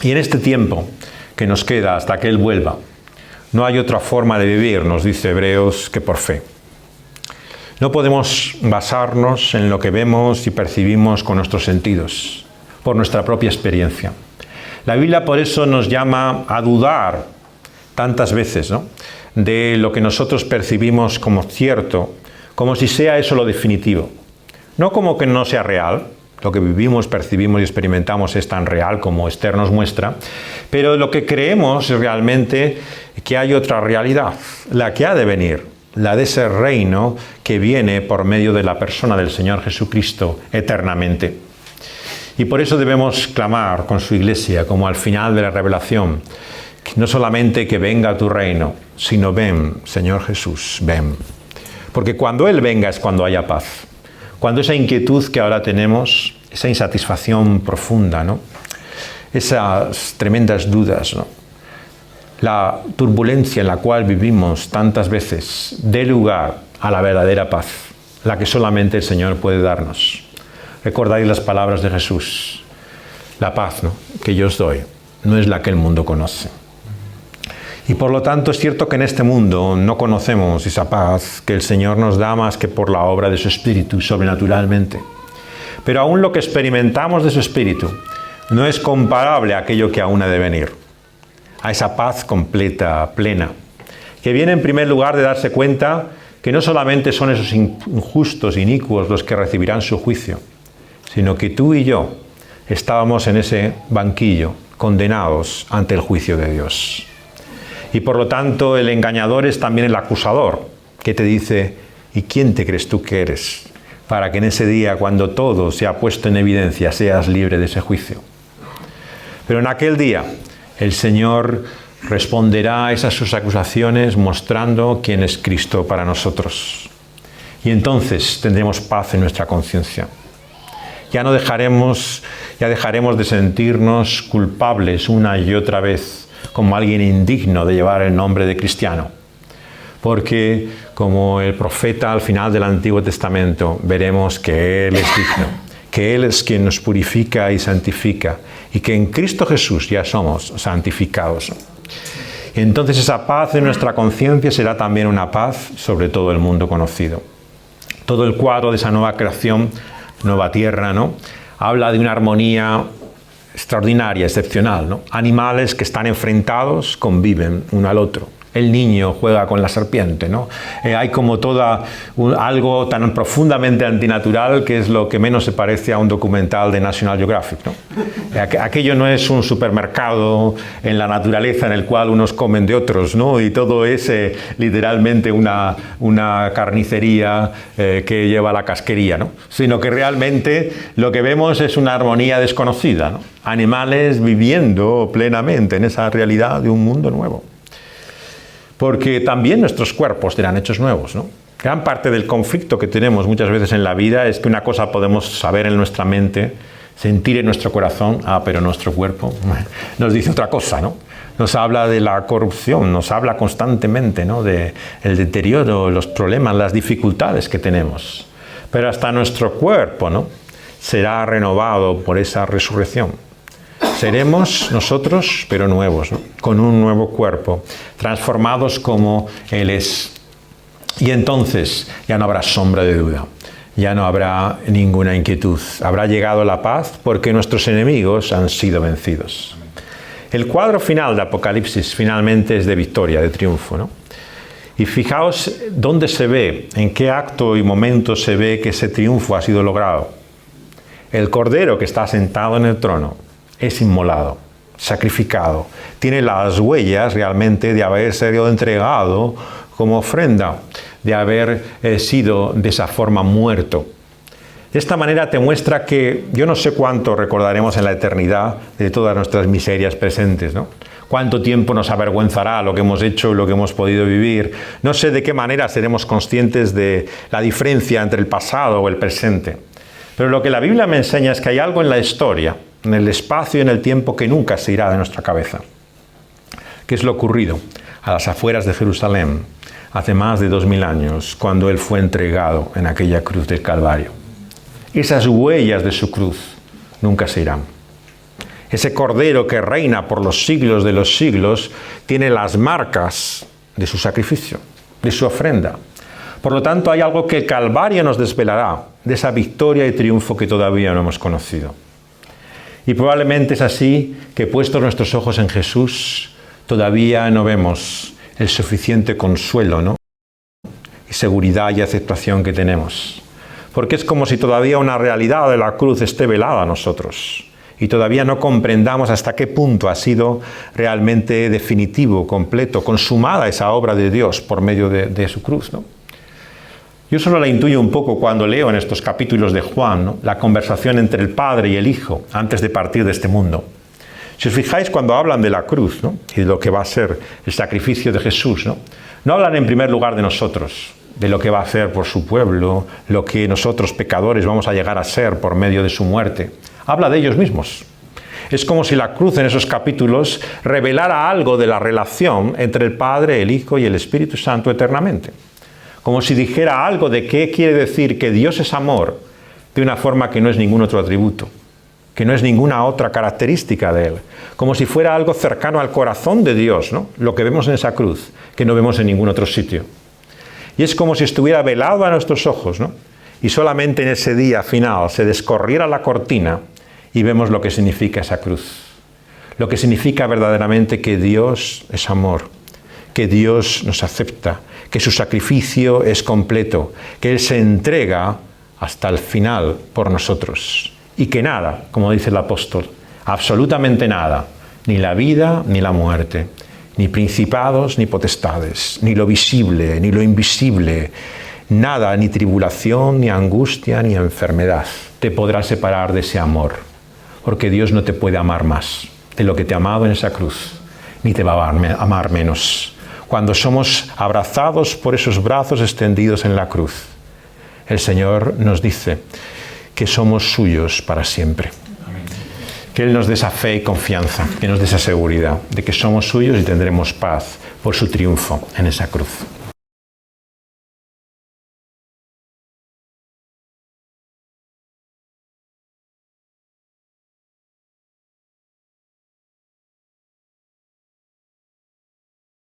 Y en este tiempo que nos queda hasta que Él vuelva, no hay otra forma de vivir, nos dice Hebreos, que por fe. No podemos basarnos en lo que vemos y percibimos con nuestros sentidos, por nuestra propia experiencia. La Biblia por eso nos llama a dudar tantas veces, ¿no?, de lo que nosotros percibimos como cierto, como si sea eso lo definitivo. No como que no sea real, lo que vivimos, percibimos y experimentamos es tan real como Esther nos muestra, pero lo que creemos es realmente que hay otra realidad, la que ha de venir, la de ese reino que viene por medio de la persona del Señor Jesucristo eternamente. Y por eso debemos clamar con su iglesia, como al final de la revelación, que no solamente que venga tu reino, sino ven, Señor Jesús, ven. Porque cuando Él venga es cuando haya paz. Cuando esa inquietud que ahora tenemos, esa insatisfacción profunda, ¿no?, esas tremendas dudas, ¿no?, la turbulencia en la cual vivimos tantas veces, dé lugar a la verdadera paz, la que solamente el Señor puede darnos. Recordáis las palabras de Jesús: la paz, ¿no?, que yo os doy no es la que el mundo conoce. Y por lo tanto es cierto que en este mundo no conocemos esa paz que el Señor nos da más que por la obra de su Espíritu sobrenaturalmente. Pero aún lo que experimentamos de su Espíritu no es comparable a aquello que aún ha de venir, a esa paz completa, plena, que viene en primer lugar de darse cuenta que no solamente son esos injustos, inicuos los que recibirán su juicio, sino que tú y yo estábamos en ese banquillo, condenados ante el juicio de Dios. Y por lo tanto el engañador es también el acusador, que te dice, ¿y quién te crees tú que eres? Para que en ese día, cuando todo se ha puesto en evidencia, seas libre de ese juicio. Pero en aquel día, el Señor responderá a esas sus acusaciones mostrando quién es Cristo para nosotros. Y entonces tendremos paz en nuestra conciencia. Ya dejaremos de sentirnos culpables una y otra vez como alguien indigno de llevar el nombre de cristiano. Porque como el profeta al final del Antiguo Testamento, veremos que Él es digno, que Él es quien nos purifica y santifica, y que en Cristo Jesús ya somos santificados. Entonces esa paz en nuestra conciencia será también una paz sobre todo el mundo conocido. Todo el cuadro de esa nueva creación, nueva tierra, ¿no?, habla de una armonía extraordinaria, excepcional, ¿no? Animales que están enfrentados conviven uno al otro. El niño juega con la serpiente, ¿no? Hay como algo tan profundamente antinatural que es lo que menos se parece a un documental de National Geographic, ¿no? Aquello no es un supermercado en la naturaleza en el cual unos comen de otros, ¿no? Y todo es literalmente una carnicería que lleva a la casquería, ¿no? Sino que realmente lo que vemos es una armonía desconocida, ¿no? Animales viviendo plenamente en esa realidad de un mundo nuevo. Porque también nuestros cuerpos serán hechos nuevos, ¿no? Gran parte del conflicto que tenemos muchas veces en la vida es que una cosa podemos saber en nuestra mente, sentir en nuestro corazón, pero nuestro cuerpo nos dice otra cosa, ¿no? Nos habla de la corrupción, nos habla constantemente, ¿no?, del deterioro, los problemas, las dificultades que tenemos. Pero hasta nuestro cuerpo, ¿no?, será renovado por esa resurrección. Seremos nosotros, pero nuevos, ¿no?, con un nuevo cuerpo, transformados como Él es. Y entonces ya no habrá sombra de duda, ya no habrá ninguna inquietud. Habrá llegado la paz porque nuestros enemigos han sido vencidos. El cuadro final de Apocalipsis finalmente es de victoria, de triunfo, ¿no? Y fijaos dónde se ve, en qué acto y momento se ve que ese triunfo ha sido logrado. El Cordero que está sentado en el trono es inmolado, sacrificado. Tiene las huellas realmente de haber sido entregado como ofrenda, de haber sido de esa forma muerto. De esta manera te muestra que yo no sé cuánto recordaremos en la eternidad de todas nuestras miserias presentes, ¿no? Cuánto tiempo nos avergonzará lo que hemos hecho, lo que hemos podido vivir. No sé de qué manera seremos conscientes de la diferencia entre el pasado o el presente. Pero lo que la Biblia me enseña es que hay algo en la historia, en el espacio y en el tiempo que nunca se irá de nuestra cabeza. ¿Qué es lo ocurrido a las afueras de Jerusalén hace más de 2000 años, cuando Él fue entregado en aquella cruz del Calvario? Esas huellas de su cruz nunca se irán. Ese Cordero que reina por los siglos de los siglos tiene las marcas de su sacrificio, de su ofrenda. Por lo tanto, hay algo que el Calvario nos desvelará de esa victoria y triunfo que todavía no hemos conocido. Y probablemente es así que, puestos nuestros ojos en Jesús, todavía no vemos el suficiente consuelo, ¿no?, y seguridad y aceptación que tenemos. Porque es como si todavía una realidad de la cruz esté velada a nosotros y todavía no comprendamos hasta qué punto ha sido realmente definitivo, completo, consumada esa obra de Dios por medio de su cruz, ¿no? Yo solo la intuyo un poco cuando leo en estos capítulos de Juan, ¿no?, la conversación entre el Padre y el Hijo antes de partir de este mundo. Si os fijáis, cuando hablan de la cruz, ¿no?, y de lo que va a ser el sacrificio de Jesús, no hablan en primer lugar de nosotros, de lo que va a hacer por su pueblo, lo que nosotros pecadores vamos a llegar a ser por medio de su muerte. Habla de ellos mismos. Es como si la cruz en esos capítulos revelara algo de la relación entre el Padre, el Hijo y el Espíritu Santo eternamente. Como si dijera algo de qué quiere decir que Dios es amor de una forma que no es ningún otro atributo, que no es ninguna otra característica de Él. Como si fuera algo cercano al corazón de Dios, ¿no?, lo que vemos en esa cruz, que no vemos en ningún otro sitio. Y es como si estuviera velado a nuestros ojos, ¿no?, y solamente en ese día final se descorriera la cortina y vemos lo que significa esa cruz. Lo que significa verdaderamente que Dios es amor, que Dios nos acepta, que su sacrificio es completo, que Él se entrega hasta el final por nosotros y que nada, como dice el apóstol, absolutamente nada, ni la vida ni la muerte, ni principados ni potestades, ni lo visible ni lo invisible, nada, ni tribulación, ni angustia, ni enfermedad te podrá separar de ese amor, porque Dios no te puede amar más de lo que te ha amado en esa cruz, ni te va a amar menos. Cuando somos abrazados por esos brazos extendidos en la cruz, el Señor nos dice que somos suyos para siempre. Que Él nos dé esa fe y confianza, que nos dé esa seguridad de que somos suyos y tendremos paz por su triunfo en esa cruz.